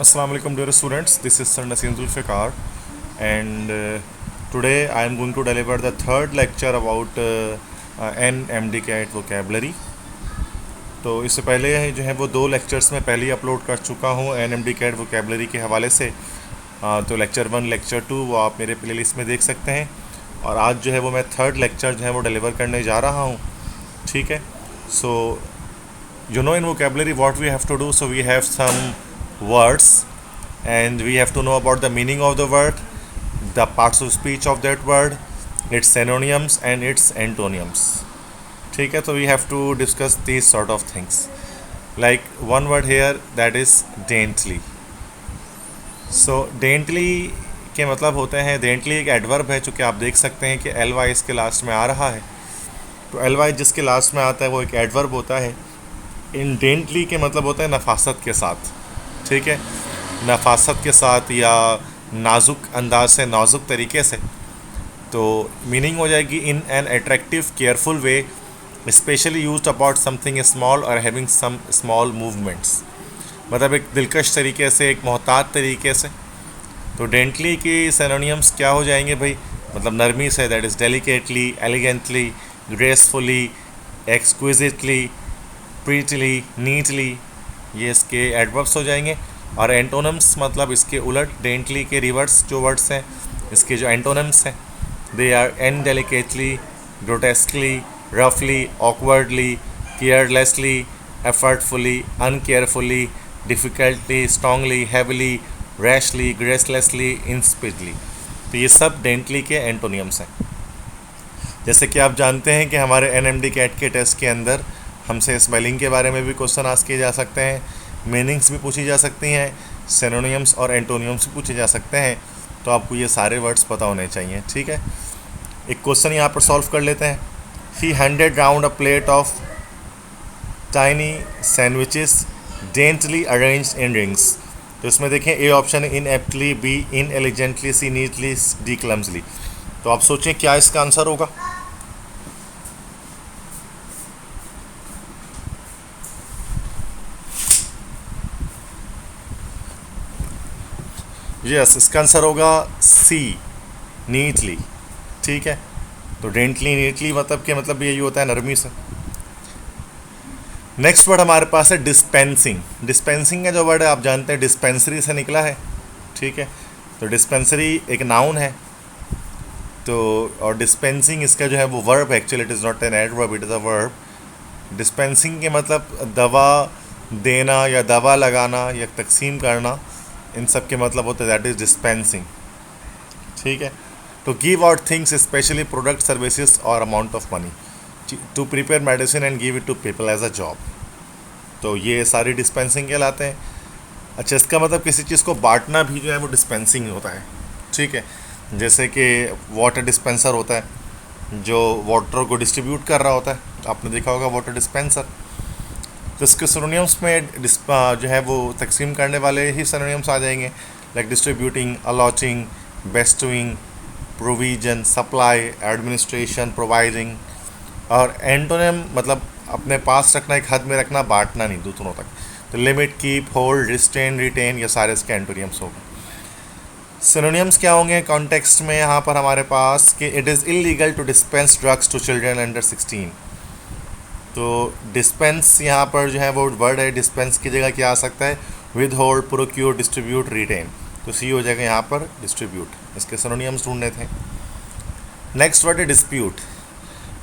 Assalamu alaikum dear students, this is Sir Naseem Zulfikar and today I am going to deliver the third lecture about NMDCAT vocabulary. तो इससे पहले जो है वो दो lectures मैं पहले ही अपलोड कर चुका हूँ NMDCAT vocabulary के हवाले से। तो लेक्चर 1 लेक्चर 2 वो आप मेरे प्लेलिस्ट में देख सकते हैं और आज जो है वो मैं थर्ड लेक्चर जो है वो डिलीवर करने जा रहा हूँ। ठीक है, सो you know in vocabulary what we have to do, so we have some words and we have to know about the meaning of the word, the parts of speech of that word, its synonyms and its antonyms. ठीक है, so we have to discuss these sort of things. Like one word here, that is daintily. So daintily के मतलब होते हैं, daintily एक adverb है चूँकि आप देख सकते हैं कि ly इसके लास्ट में आ रहा है। तो ly जिसके लास्ट में आता है वो एक एडवर्ब होता है। इंडेंटली के मतलब होता है नफासत के साथ। ठीक है, नफासत के साथ या नाजुक अंदाज से, नाजुक तरीके से। तो मीनिंग हो जाएगी in an attractive careful way, specially used about something small और हैविंग सम स्मॉल मूवमेंट्स। मतलब एक दिलकश तरीके से, एक मोहतात तरीके से। तो डेंटली की सिनोनिम्स क्या हो जाएंगे भाई? मतलब नरमी से, that is delicately, elegantly, gracefully, exquisitely, prettily, neatly, ये इसके एडवर्ब्स हो जाएंगे। और एंटोनम्स मतलब इसके उलट, डेंटली के रिवर्स जो वर्ड्स हैं, इसके जो एंटोनम्स हैं, दे आर इनडेलिकेटली, ग्रोटेस्कली, रफली, awkwardly, carelessly, effortfully, uncarefully, difficultly, strongly, heavily, rashly, gracelessly, insipidly. तो ये सब डेंटली के एंटोनियम्स हैं। जैसे कि आप जानते हैं कि हमारे NMDCAT के टेस्ट के अंदर हमसे स्पेलिंग के बारे में भी क्वेश्चन आस्क किए जा सकते हैं, मीनिंग्स भी पूछी जा सकती हैं, सिनोनिम्स और एंटोनियम्स भी पूछे जा सकते हैं। तो आपको ये सारे वर्ड्स पता होने चाहिए। ठीक है, एक क्वेश्चन यहाँ पर सॉल्व कर लेते हैं। He handed round a plate of tiny sandwiches daintily arranged in rings. तो इसमें देखें, A option ineptly, B inelegantly, C neatly, D clumsily. तो आप सोचें क्या इसका आंसर होगा? यस, इसका आंसर होगा सी, नीटली। ठीक है, तो डेंटली, नीटली मतलब के मतलब यही होता है नरमी से। नेक्स्ट वर्ड हमारे पास है डिस्पेंसिंग। डिस्पेंसिंग का जो वर्ड है आप जानते हैं डिस्पेंसरी से निकला है। ठीक है, तो डिस्पेंसरी एक नाउन है। तो और डिस्पेंसिंग इसका जो है वो वर्ब है, actually it is not an adverb, it is a verb. Dispensing के मतलब दवा देना या दवा लगाना या तकसीम करना, इन सब के मतलब होते हैं दैट इज़ डिस्पेंसिंग। ठीक है, तो give out things specially product, services और amount of money, to prepare medicine and give it to people as a job. तो ये सारी डिस्पेंसिंग कहलाते हैं। अच्छा, इसका मतलब किसी चीज़ को बांटना भी जो है वो डिस्पेंसिंग होता है। ठीक है, जैसे कि वाटर डिस्पेंसर होता है जो वाटर को डिस्ट्रीब्यूट कर रहा होता है, आपने देखा होगा वाटर डिस्पेंसर। तो इसके सिनोनिम्स में जो है वो तकसीम करने वाले ही सिनोनिम्स आ जाएंगे, like distributing, allotting, bestowing, provision, supply, administration, providing. और एंटोनिम मतलब अपने पास रखना, एक हद में रखना, बांटना नहीं दूसरों तक। तो लिमिट, कीप, होल्ड, रिस्टेन, रिटेन, ये सारे इसके एंटोनिम्स होंगे। सिनोनिम्स क्या होंगे कॉन्टेक्स्ट में यहाँ पर हमारे पास कि it is illegal to dispense drugs to children under 16। तो डिस्पेंस यहाँ पर जो है वो वर्ड है, डिस्पेंस की जगह क्या आ सकता है? Withhold, procure, distribute, retain. तो सी हो जाएगा यहाँ पर डिस्ट्रीब्यूट। इसके सिनोनिम्स ढूंढने थे। नेक्स्ट वर्ड है डिस्प्यूट।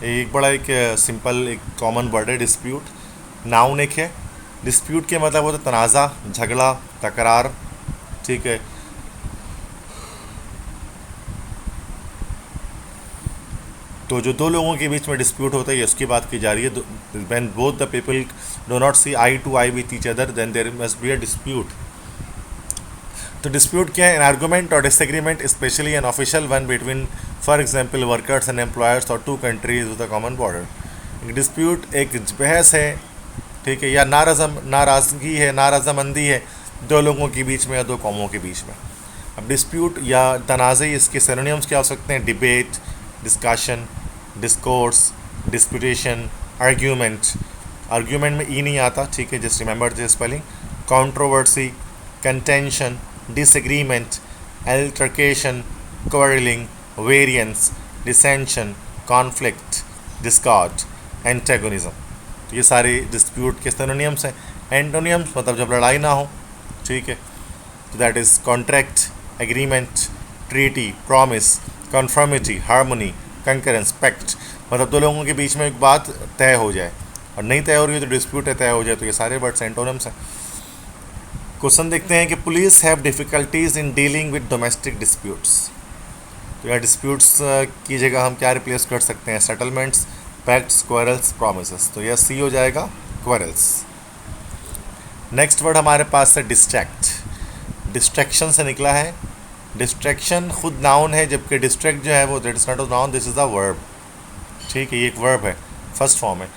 एक बड़ा एक सिंपल एक कॉमन वर्ड है डिस्प्यूट। नाउन एक है। डिस्प्यूट के मतलब होता है तनाज़ा, झगड़ा, तकरार। ठीक है, तो जो दो लोगों के बीच में डिस्प्यूट होता है उसकी बात की जा रही है। When both the people do not see eye to eye with each other then there must be a dispute. तो डिस्प्यूट क्या है? एन आर्गूमेंट और disagreement, especially an official one between for example workers and employers और two countries with a common border. एक dispute एक बहस है, ठीक है, या नाराज़गी है, नाराज़मंदी है दो लोगों के बीच में या दो कौमों के बीच में। अब डिस्प्यूट या तनाज़े, इसके सिनोनिम्स क्या हो सकते हैं? Debate, discussion, discourse, disputation, argument. Argument में ई नहीं आता, ठीक है, just remember this spelling. Controversy, contention, disagreement, altercation, quarreling, variance, dissension, conflict, discord, antagonism. तो ये सारे डिस्प्यूट के सिनोनिम्स हैं. एंटोनियम्स मतलब जब लड़ाई ना हो, ठीक है, तो that is contract, agreement, treaty, promise, conformity, harmony, concurrence, pact. मतलब दो लोगों के बीच में एक बात तय हो जाए और नहीं तय हो रही है तो डिस्प्यूट है, तय हो जाए. तो ये सारे वर्ड्स एंटोनिम्स हैं. क्वेश्चन देखते हैं कि police have difficulties in dealing with domestic disputes. तो यहाँ डिस्प्यूट्स की जगह हम क्या रिप्लेस कर सकते हैं? Settlements, pacts, quarrels, promises. तो यह सी हो जाएगा, क्वेरल्स. नेक्स्ट वर्ड हमारे पास है डिस्ट्रैक्ट. डिस्ट्रैक्शन से निकला है. डिस्ट्रैक्शन खुद नाउन है, जबकि डिस्ट्रैक्ट जो है वो that is not a noun, this is a verb. ठीक है, ये एक वर्ब है, फर्स्ट फॉर्म है.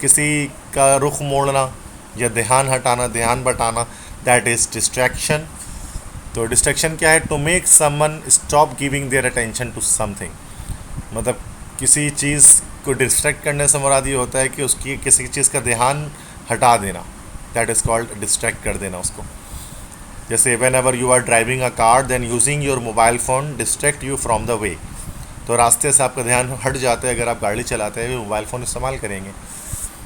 किसी का रुख मोड़ना या ध्यान हटाना, ध्यान बटाना, दैट इज़ डिस्ट्रैक्शन. तो डिस्ट्रैक्शन क्या है? To make someone stop giving their attention to something. मतलब किसी चीज़ को डिस्ट्रैक्ट करने से मुराद ये होता है कि उसकी किसी चीज़ का ध्यान हटा देना. दैट इज़ कॉल्ड डिस्ट्रैक्ट कर देना उसको. जैसे whenever you are driving a car then using your mobile phone distract you from the way. तो रास्ते से आपका ध्यान हट जाता है अगर आप गाड़ी चलाते हैं, मोबाइल फ़ोन इस्तेमाल करेंगे.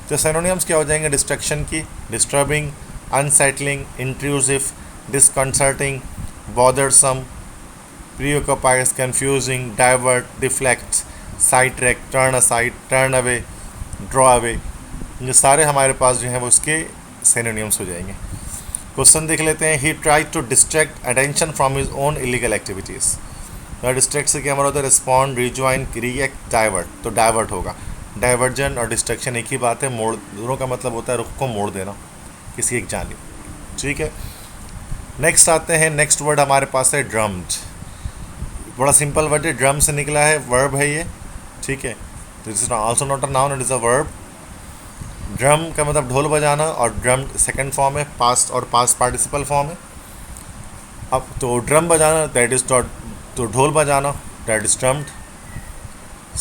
तो सिनोनिम्स क्या हो जाएंगे डिस्ट्रैक्शन की? Disturbing, unsettling, intrusive, disconcerting, bothersome, preoccupies, confusing, divert, deflect, sidetrack, turn aside, turn away, draw away. ये सारे हमारे पास जो हैं वो उसके सिनोनिम्स हो जाएंगे. क्वेश्चन देख लेते हैं. He tried to distract attention from his own illegal activities. Distract से क्या हमारा होता है? Respond, rejoin, react, divert. तो डाइवर्ट होगा. डाइवर्जन और डिस्ट्रैक्शन एक ही बात है. मोड़, दोनों का मतलब होता है रुख को मोड़ देना किसी एक जानिब. ठीक है. नेक्स्ट आते हैं. नेक्स्ट वर्ड हमारे पास है ड्रम्ड. बड़ा सिंपल वर्ड है, ड्रम से निकला है, वर्ब है ये. ठीक है, तो this is also not a noun, it is a verb. Drum का मतलब ढोल बजाना, और ड्रम सेकंड फॉर्म है, पास्ट और पास्ट पार्टिसिपल फॉर्म है. अब तो ड्रम बजाना दैट इज डॉट, तो ढोल बजाना दैट इज ड्रम्ड.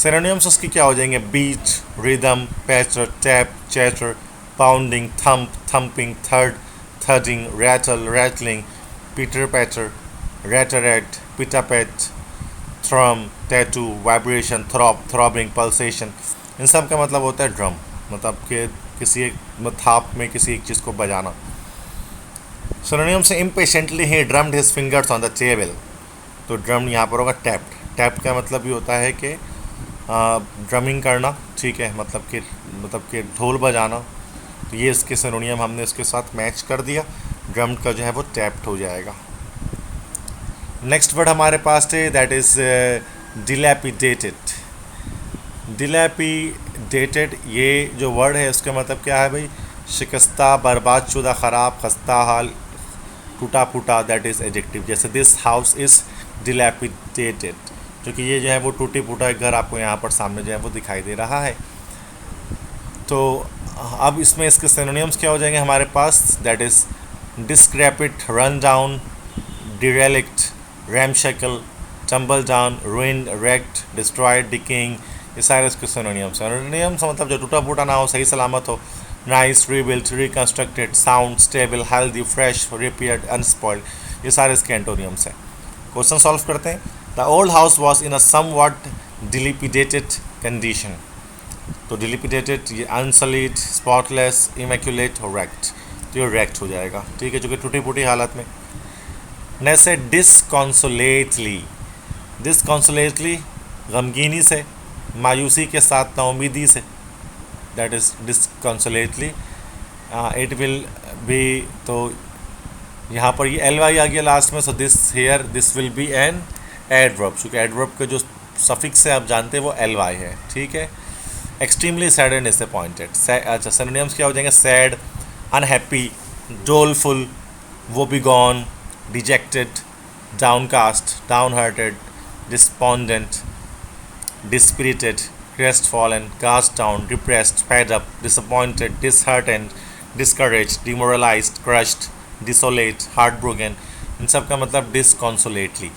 सिनोनिम्स उसकी क्या हो जाएंगे? Beat, rhythm, patter, tap, chatter, pounding, thump, thumping, थर्ड, thudding, rattle, rattling, pitter patter, rat a tat, pit a pat, thrum, tattoo, vibration, throb, throbbing, pulsation. इन सब का मतलब होता है ड्रम. मतलब कि किसी एक थाप में किसी एक चीज़ को बजाना. सिनोनिम से impatiently he drummed his fingers on the table. तो ड्रम यहाँ पर होगा टैप्ड. टैप का मतलब ये होता है कि ड्रमिंग करना. ठीक है, मतलब कि ढोल बजाना. तो ये इसके सिनोनियम हमने इसके साथ मैच कर दिया. ड्रम्ड का जो है वो टैप्ड हो जाएगा. नेक्स्ट वर्ड हमारे पास है दैट इज़ डिलैपिडेटेड. डिलैपिडेटेड ये जो वर्ड है उसका मतलब क्या है भाई? शिकस्ता, बर्बाद शुदा, ख़राब, खस्ता हाल, टूटा फूटा, दैट इज़ एडजेक्टिव. जैसे दिस हाउस इज़ डिलैपिडेटेड, जो कि ये जो है वो टूटी फूटा एक घर आपको यहाँ पर सामने जो है वो दिखाई दे रहा है. तो अब इसमें इसके सिनोनिम्स क्या हो जाएंगे हमारे पास? That is decrepit, run down, derelict, ramshackle, tumble down, ruined, wrecked, destroyed, decaying. ये सारे इसके सिनोनिम्स. सिनोनिम्स मतलब जो टूटा फूटा ना हो, सही सलामत हो. Nice, rebuilt, reconstructed, sound, stable, healthy, fresh, repaired, unspoiled. ये सारे इसके एंटोनिम्स हैं. क्वेश्चन सॉल्व करते हैं. The old house was in a somewhat dilapidated condition. तो डिलिपिडेटेड ये अनसलीड, स्पॉटलेस, इमेक्यूलेट और रैक्ट. तो ये रैक्ट हो जाएगा. ठीक है, जो कि टूटी फूटी हालत में. नेक्स्ट है डिसकॉन्सोलेटली. डिसकॉन्सोलेटली गमगीनी से, मायूसी के साथ, नाउमीदी से. That is disconsolately. It will be, तो यहाँ पर ये एल वाई आ गया लास्ट में. So this here this will be an adverb. चूँकि एडवर्ब का जो सफिक्स है आप जानते हैं वो एल वाई है. ठीक है. Extremely sad and disappointed. अच्छा, सिनोनिम्स क्या हो जाएंगे? सैड, अनहैप्पी, डोलफुल, वो be gone, dejected, downcast, downhearted, despondent, dispirited, crestfallen, cast down, depressed, fed up, disappointed, disheartened, discouraged, demoralized, crushed, desolate, heartbroken. इन सब का मतलब disconsolately.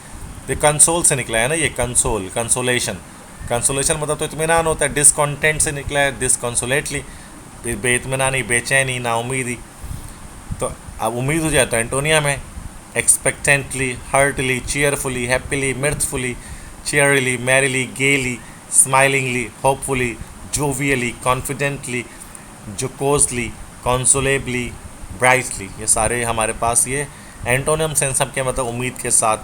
ये कंसोल से निकला है ना, ये कंसोल, कंसोलेशन. कंसोलेशन मतलब तो इत्मीनान होता है. डिसकॉन्टेंट से निकला है disconsolately. बेइत्मीनानी, बेचैनी, नाउमीदी. तो अब उम्मीद हो जाता है एंटोनियम है expectantly, heartily, cheerfully, happily, mirthfully, cheerily, merrily, gaily, smilingly, hopefully, jovially, confidently, jocosely, consolably, brightly। ये सारे हमारे पास ये एंटोनिम्स हैं, सबके मतलब उम्मीद के साथ।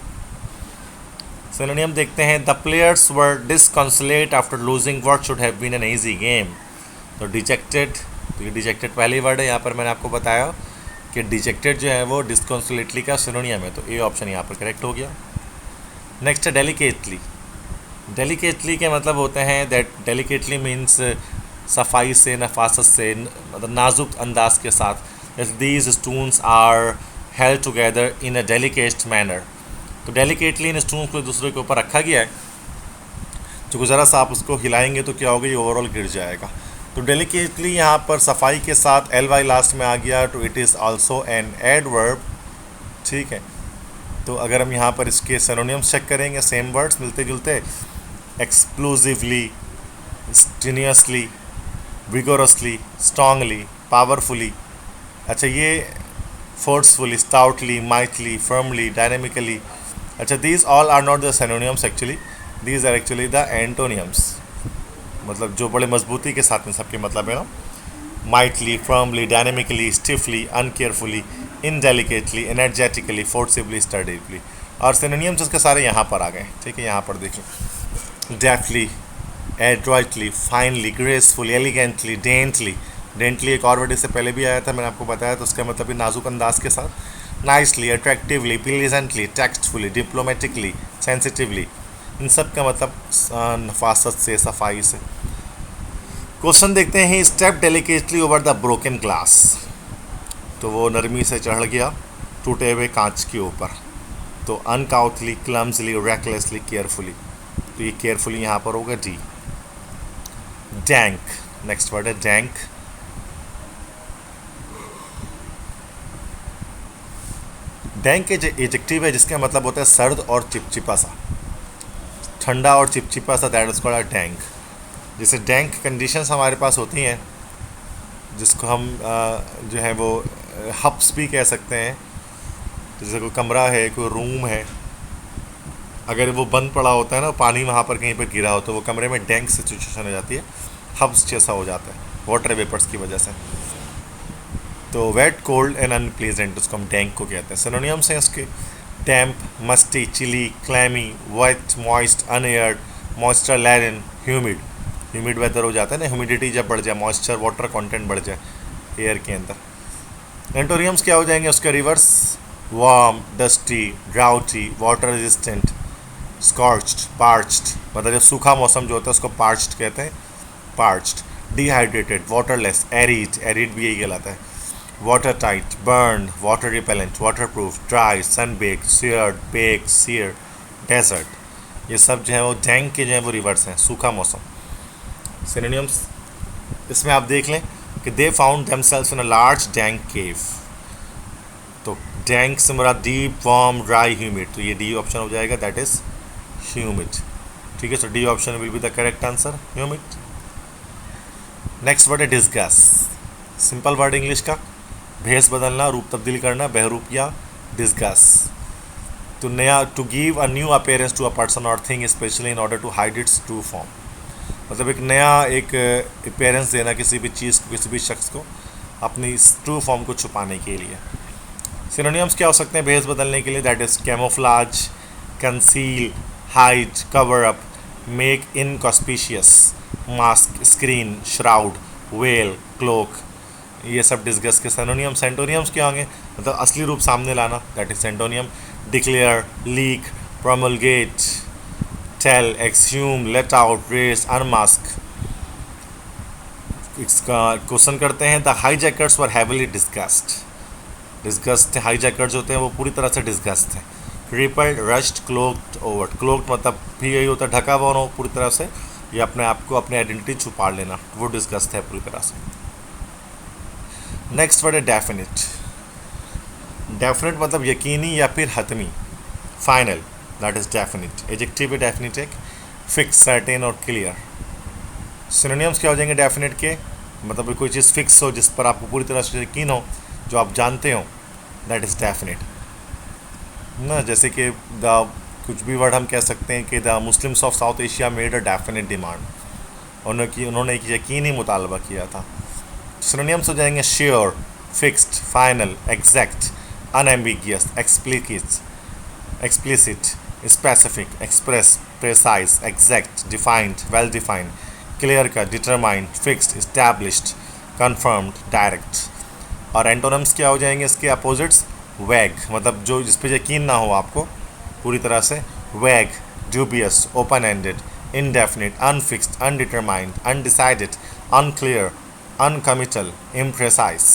सिनोनियम देखते हैं। The players were disconsolate after losing what should have been an easy game. तो डिजेक्टेड, तो ये डिजेक्टेड पहली वर्ड है यहाँ पर, मैंने आपको बताया कि डिजेक्टेड जो है वो डिस्कॉन्सुलेटली का सिनोनियम है, तो ए ऑप्शन यहाँ पर करेक्ट हो गया। नेक्स्ट है डेलिकेटली। डेलिकेटली के मतलब होते हैं दैट डेलिकेटली मीन्स सफाई से, नफासत से, मतलब नाजुक अंदाज के साथ। These stones are held together in a delicate manner. तो डेलिकेटली इन स्टून्स को दूसरे के ऊपर रखा गया है, जो ज़रा सा आप उसको हिलाएंगे तो क्या होगा, ये ओवरऑल गिर जाएगा। तो डेलिकेटली यहाँ पर सफाई के साथ एल वाई लास्ट में आ गया, तो it is also an adverb. ठीक है, तो अगर हम यहाँ पर इसके सिनोनिम्स चेक करेंगे, सेम वर्ड्स मिलते जुलते, explosively, strenuously, vigorously, strongly, powerfully. अच्छा, ये forcefully, stoutly, mightily, firmly, dynamically. अच्छा, these all are not the synonyms actually, these are actually the antonyms. मतलब जो बड़े मजबूती के साथ में सबके मतलब है ना, mightily, firmly, dynamically, stiffly, uncarefully, indelicately, energetically, forcibly, sturdily. और सिनोनियम्स उसके सारे यहाँ पर आ गए। ठीक है, यहाँ पर देखिए, डेफ्टली, एड्रॉइटली, फाइनली, ग्रेसफुली, एलिगेंटली, डेंटली। डेंटली एक और वर्ड इससे पहले भी आया था, मैंने आपको बताया, तो उसका मतलब भी नाजुक अंदाज के साथ। Nicely, attractively, pleasantly, tactfully, diplomatically, sensitively. इन सब का मतलब नफासत से, सफाई से। क्वेश्चन देखते हैं। He step delicately over the broken glass. तो वो नरमी से चढ़ गया टूटे हुए कांच के ऊपर। तो अनकाउथली, क्लम्सली, रेकलेसली, केयरफुली। तो ये केयरफुली यहाँ पर होगा डी। डैंक, नेक्स्ट वर्ड है डैंक। डैंक एडजेक्टिव है जिसका मतलब होता है सर्द और चिपचिपा सा, ठंडा और चिपचिपा सा, दैट इज कॉल्ड डैंक। जैसे डैंक कंडीशंस हमारे पास होती हैं, जिसको हम जो है वो हब्स भी कह सकते हैं। जैसे कोई कमरा है, कोई रूम है, अगर वो बंद पड़ा होता है ना, पानी वहाँ पर कहीं पर गिरा हो, तो वो कमरे में डैंक सिचुएशन हो जाती है, हब्स जैसा हो जाता है वाटर वेपर्स की वजह से। तो वेट, कोल्ड एंड अनप्लीजेंट, उसको हम डैंक को कहते हैं। सिनोनिम्स हैं इसके। Damp, musty, chilly, clammy, wet, moist, unaired, moisture laden, humid. Humid weather हो जाता है ना, ह्यूमिडिटी जब बढ़ जाए, मॉइस्चर, वाटर कंटेंट बढ़ जाए एयर के अंदर। एंटोनियम्स क्या हो जाएंगे उसके reverse? Warm, dusty, droughty, water resistant, scorched, parched. मतलब जब सूखा मौसम जो होता है उसको पार्च्ड कहते हैं, parched. Dehydrated, waterless, arid, arid भी यही कहलाता है। Watertight, burn, water repellent, waterproof, dry, sunbaked, seared, bake, sear, desert. ये सब जो है वो डैंक के जो है वो रिवर्स हैं, सूखा मौसम। सिनोनिम्स इसमें आप देख लें कि they found themselves in a large dank cave. तो डैंक से मेरा डीप, वार्म, ड्राई, ह्यूमिड। तो ये डी ऑप्शन हो जाएगा, दैट इज ह्यूमिड। ठीक है, so D option will be the correct answer, humid. Next word है डिस्गस। सिंपल वर्ड इंग्लिश का, भेस बदलना, रूप तब्दील करना, बहरूप या डिस्गस। तो नया, to give a new appearance to a person और thing especially in order to hide its true form. मतलब एक नया एक अपीयरेंस देना किसी भी चीज़ को, किसी भी शख्स को, अपनी ट्रू फॉर्म को छुपाने के लिए। सिनोनिम्स क्या हो सकते हैं भेस बदलने के लिए? That is camouflage, conceal, hide, cover up, make inconspicuous, mask, screen, shroud, veil, cloak. ये सब डिस्गस के सिनोनियम्स। एंटोनियम्स क्या होंगे? मतलब असली रूप सामने लाना, that is antonym. Declare, leak, promulgate, tell, exhume, let out, raise, unmask. इसका क्वेश्चन करते हैं। The hijackers were heavily disguised. Disguised थे, हाईजैकर्स होते हैं वो पूरी तरह से डिस्गस्ट थे। Repelled, rushed, cloaked, over. Cloaked मतलब भी यही होता है ढका हुआ हो पूरी तरह से, या अपने आप को, अपनी आइडेंटिटी छुपा लेना, वो डिस्गस्ट है पूरी तरह से। नेक्स्ट वर्ड है डेफिनिट। डेफिनेट मतलब यकीनी या फिर हतमी, final, that is definite. Adjective है डेफिनिट एक, फिक्स, सर्टेन और क्लियर। सिनोनिम्स क्या हो जाएंगे डेफिनेट के? मतलब कोई चीज़ फिक्स हो, जिस पर आपको पूरी तरह से यकीन हो, जो आप जानते हो, दैट इज डेफिनेट। ना, जैसे कि द कुछ भी वर्ड हम कह सकते हैं कि the Muslims of South Asia made a definite demand, उन्होंने एक यकीनी मुतालबा किया था। सिनोनिम्स हो जाएंगे sure, fixed, final, exact, unambiguous, explicit, specific, express, precise, exact, defined, well defined, clear cut, determined, fixed, established, confirmed, direct। और एंटोनम्स क्या हो जाएंगे इसके अपोजिट्स? वैग, मतलब जो जिस पे यकीन ना हो आपको पूरी तरह से। वैग, dubious, open ended, indefinite, unfixed, undetermined, undecided, unclear, uncommittal, imprecise।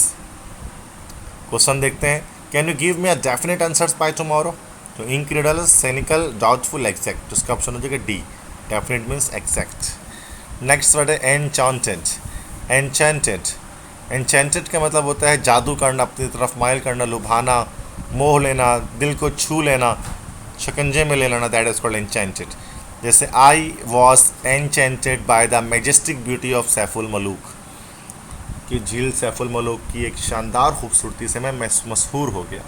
Question देखते हैं, can you give me a definite answers by tomorrow? तो इनक्रेडल, सेनिकल, डाउटफुल, एग्जैक्ट, तो इसका ऑप्शन हो जाएगा D, definite means exact. Next word है एनचांटेड। एनचेंटेड, एनचेंटेड का मतलब होता है जादू करना, अपनी तरफ माइल करना, लुभाना, मोह लेना, दिल को छू लेना, शिकंजे में ले लेना, दैट इज कॉल्ड एनचेंटेड। जैसे I was enchanted by the majestic beauty of Saiful Muluk, कि झील सैफुल मलूक की एक शानदार खूबसूरती से मैं मशहूर हो गया,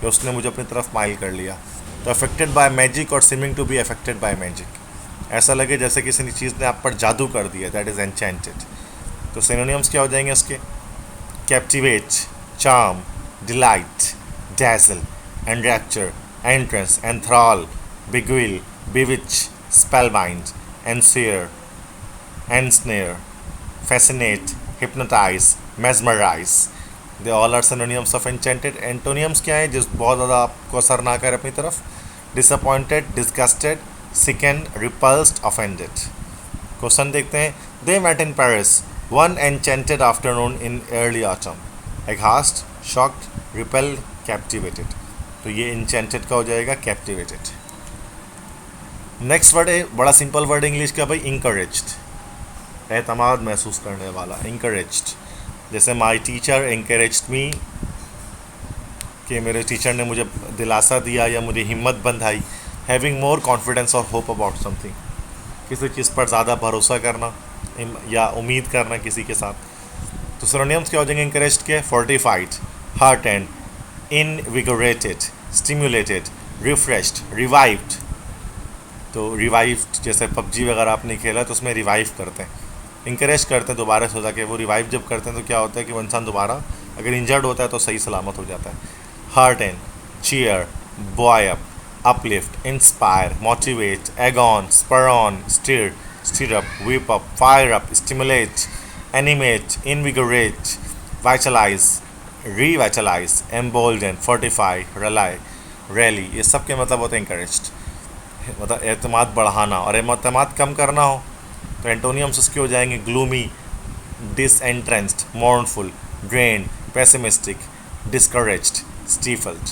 कि उसने मुझे अपनी तरफ माइल कर लिया। तो अफेक्टेड बाय मैजिक और seeming to be affected by magic, ऐसा लगे जैसे किसी चीज़ ने आप पर जादू कर दिया, दैट इज़ एनचेंटेड। तो सिनोनिम्स क्या हो जाएंगे इसके? Captivate, charm, delight, dazzle, enrapture, entrance, enthrall, beguile, bewitch, spellbind, ensnare, ensnare, fascinate, hypnotize, mesmerize, they all are synonyms of enchanted. Antonyms क्या है? जिस बहुत ज़्यादा आपको असर ना करे अपनी तरफ? Disappointed, disgusted, sicken, repulsed, offended. Question देखते हैं, they met in Paris one enchanted afternoon in early autumn, aghast, shocked, repelled, captivated. तो ये इंचेंटेड का हो जाएगा कैप्टिवेटेड। नेक्स्ट वर्ड है बड़ा सिंपल वर्ड इंग्लिश का भाई, इंकरेज्ड, एतमाद महसूस करने वाला, इंकरेज्ड। जैसे माई टीचर इंकरेज्ड मी, कि मेरे टीचर ने मुझे दिलासा दिया या मुझे हिम्मत बंधाई। हैविंग मोर कॉन्फिडेंस और होप अबाउट समथिंग, किसी चीज़ पर ज़्यादा भरोसा करना या उम्मीद करना किसी के साथ। तो सिनोनिम्स क्या हो जाएंगे इंकरेज्ड के? Fortified, heartened, invigorated, stimulated, refreshed, revived. तो रिवाइव्ड जैसे पबजी वगैरह आपने खेला तो उसमें रिवाइव करते हैं, इंकरेज करते हैं दोबारा से हो जाके। वो रिवाइव जब करते हैं तो क्या होता है कि वो इंसान दोबारा अगर इंजर्ड होता है तो सही सलामत हो जाता है। Hearten, cheer, buoy up, uplift, inspire, motivate, egg on, spur on, stir up, whip up, fire up, stimulate, animate, invigorate, vitalize, revitalize, embolden, fortify, rely, rally, ये सब के मतलब होते हैं encouraged, मतलब एतमाद बढ़ाना। और एतमाद कम करना हो तो एंटोनियम्स उसके हो जाएंगे gloomy, disheartened, mournful, drained, pessimistic, discouraged, stifled.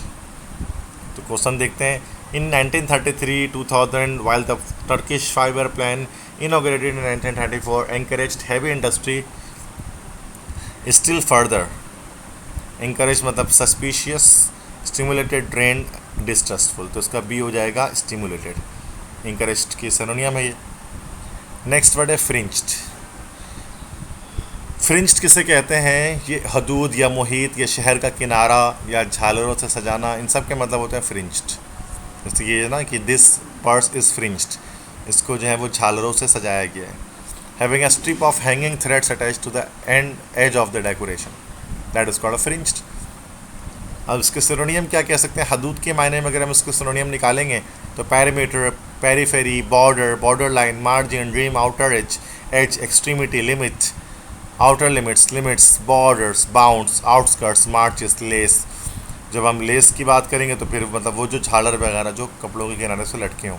तो क्वेश्चन देखते हैं, इन 1933-2000 while the Turkish five-year plan inaugurated in 1934 encouraged heavy industry still further। encourage मतलब suspicious, stimulated, drained, distrustful, तो इसका बी हो जाएगा stimulated, encouraged की सिनोनियम है ये। नेक्स्ट वर्ड है फ्रिंज्ड। फ्रिंज्ड किसे कहते हैं? ये हदूद या मुहित या शहर का किनारा या झालरों से सजाना, इन सब के मतलब होते हैं फ्रिंज्ड। जैसे ये ना कि दिस पर्स इज़ फ्रिंज्ड, इसको जो है वो झालरों से सजाया गया है। Having a strip of hanging threads attached to the end edge of the decoration, that is called a fringed. अब इसके सिनोनियम क्या कह सकते हैं? हदूद के मायने में अगर हम इसके सिनोनियम निकालेंगे तो perimeter, periphery, border, border line, margin, dream, outer edge, edge, extremity, limit, outer limits, limits, borders, bounds, outskirts, marches, lace. जब हम लेस की बात करेंगे तो फिर मतलब वो जो झालर वगैरह जो कपड़ों के किनारे से लटके हों।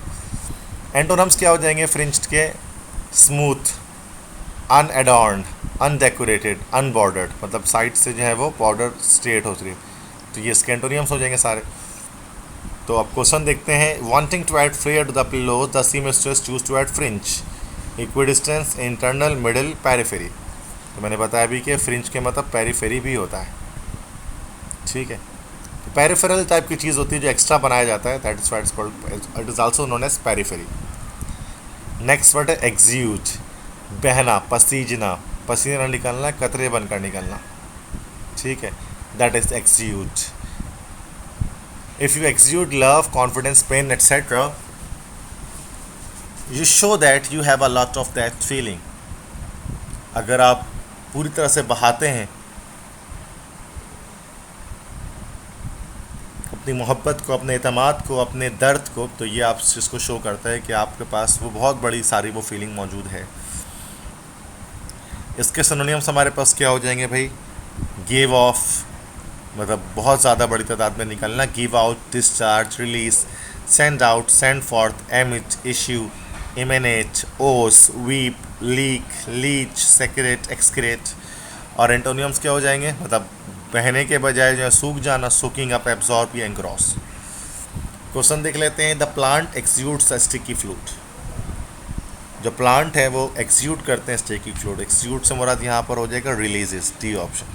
एंटोनम्स क्या हो जाएंगे फ्रिंज्ड के? स्मूथ, अनएडॉर्न्ड, अनडेकोरेटेड, अनबॉर्डर्ड, मतलब साइड से जो है वो बॉर्डर स्ट्रेट होती है। तो ये इसके एंटोनियम्स हो जाएंगे सारे। तो अब क्वेश्चन देखते हैं, wanting to add flair to the pillows the seamstress choose to add fringe, equidistance, internal, middle, periphery. तो मैंने बताया भी कि फ्रिंज के मतलब पेरिफेरी भी होता है, ठीक है। तो पेरिफेरल टाइप की चीज़ होती है जो एक्स्ट्रा बनाया जाता है, that is what is called, it is also known as periphery. Next word है एक्सियूट, बहना, पसीजना, पसीना निकलना, कतरे बनकर निकलना, ठीक है, that is exude. If you exude love, confidence, pain, etc., you show that you have a lot of that feeling. अगर आप पूरी तरह से बहाते हैं अपनी मोहब्बत को, अपने एतमाद को, अपने दर्द को, तो ये आप इसको शो करता है कि आपके पास वो बहुत बड़ी सारी वो फीलिंग मौजूद है. इसके सिनोनिम्स हमारे पास क्या हो जाएंगे भाई? गिव ऑफ, मतलब बहुत ज़्यादा बड़ी तादाद में निकलना. Give out, discharge, release, send out, send forth, emit, issue, emanate, ooze, weep, leak, leach, secrete, excrete. और एंटोनियम्स क्या हो जाएंगे? मतलब बहने के बजाय जो है सूख जाना, सोकिंग अप, एब्जॉर्ब या एंग्रॉस. क्वेश्चन देख लेते हैं. The plant exudes a sticky fluid. जो प्लांट है वो एक्सयूट करते हैं स्टिकी फ्लूइड. एक्सयूट से मुराद यहाँ पर हो जाएगा releases, D option.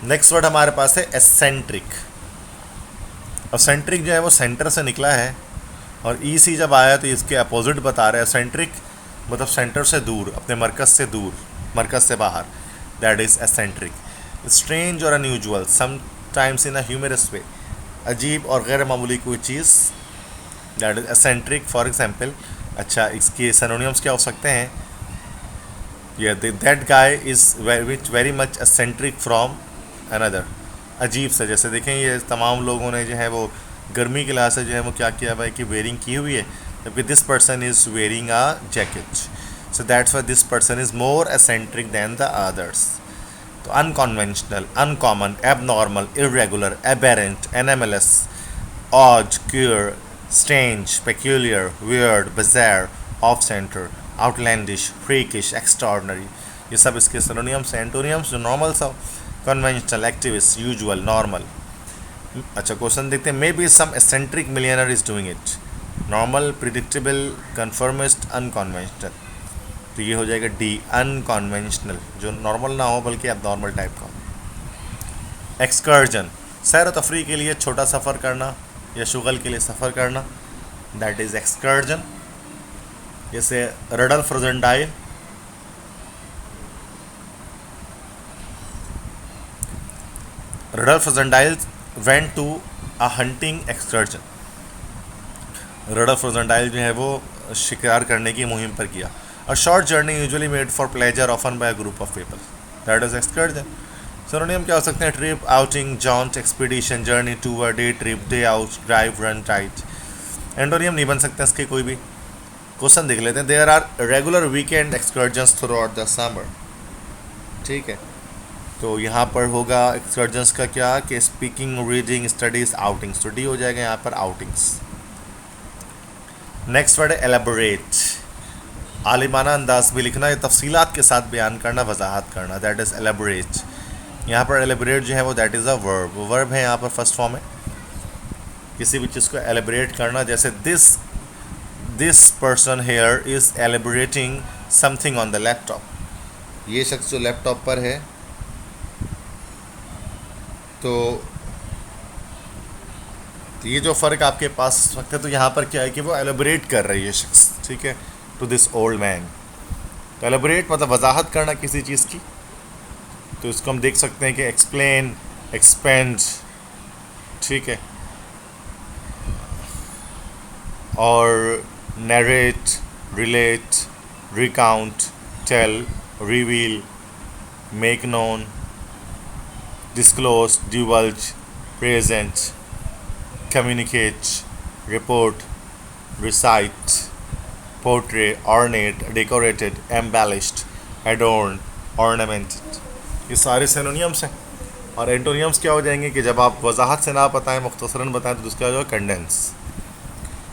Next word हमारे पास है एसेंट्रिक. एसेंट्रिक जो है वो सेंटर से निकला है और ई सी जब आया तो इसके अपोजिट बता रहे हैं. एसेंट्रिक मतलब सेंटर से दूर, अपने मरकज़ से दूर, मरकज़ से बाहर. That is eccentric. स्ट्रेंज और unusual, sometimes in a humorous way, अजीब और गैर मामूली कोई चीज़, that is eccentric. For example, अच्छा इसके सिनोनिम्स क्या हो सकते हैं? ये that guy is very much eccentric from another. अजीब से, जैसे देखें ये तमाम लोगों ने जो है वो गर्मी के लिहाज से जो है वो क्या किया भाई कि वेयरिंग की हुई है, जबकि this person is wearing a jacket. So that's why this person is more eccentric than the others. तो unconventional, uncommon, abnormal, irregular, aberrant, anomalous, odd, queer, strange, peculiar, weird, bizarre, off centre, outlandish, freakish, extraordinary. ये सब इसके synonyms हैं. Antonyms जो normal सा, conventional, activist, usual, normal. अच्छा question देखते हैं. Maybe some eccentric millionaire is doing it. Normal, predictable, conformist, unconventional. तो ये हो जाएगा डी, अनकन्वेंशनल, जो नॉर्मल ना हो बल्कि अब नॉर्मल टाइप का. एक्सकर्जन, सैर व तफरी के लिए छोटा सफ़र करना या शुगल के लिए सफ़र करना, दैट इज़ एक्सकर्जन. जैसे Rudolf Rosendale, Rudolf Rosendale went to a hunting excursion. Rudolf Rosendale जो है वो शिकार करने की मुहिम पर किया. A short journey usually made for pleasure often by a group of people, that is excursion. Synonym क्या हो सकते हैं? Trip, outing, jaunt, expedition, journey, tour, day trip, day out, drive, run, ride. Antonym नहीं बन सकते इसके कोई भी. क्वेश्चन देख लेते हैं. There are regular weekend excursions throughout the summer. ठीक है, तो यहाँ पर होगा एक्सकर्जन्स का क्या कि स्पीकिंग, रीडिंग, स्टडीज, आउटिंग्स. तो डी हो जाएगा यहाँ पर आउटिंग्स. नेक्स्ट वर्ड है एलेबोरेट. आलिमाना अंदाज में लिखना या तफसीलात के साथ बयान करना, वजाहत करना, दैट इज़ एलेबोरेट. यहाँ पर एलेबोरेट जो है वो that is a verb. Verb है यहाँ पर फर्स्ट फॉर्म है. किसी भी चीज़ को एलेबोरेट करना, जैसे this person here is elaborating something on the laptop. ये शख्स जो लैपटॉप पर है, तो ये जो फ़र्क आपके पास इस वक्त है, तो यहाँ पर क्या है कि वो एलेबोरेट कर रही है शख्स. ठीक है, टू दिस ओल्ड मैन. तो एलेबोरेट मतलब वजाहत करना किसी चीज़ की. तो इसको हम देख सकते हैं कि एक्सप्लेन, एक्सपेंड, ठीक है, और narrate, relate, recount, tell, reveal, make known, disclose, divulge, present, communicate, report, recite, portray, ornate, decorated, embellished, adorned, ornamented. ये सारे सिनोनिम्स हैं. और एंटोनियम्स क्या हो जाएंगे कि जब आप वजाहत से ना बताएं, मुख्तसरन बताएं, तो उसका जो है कंडेंस.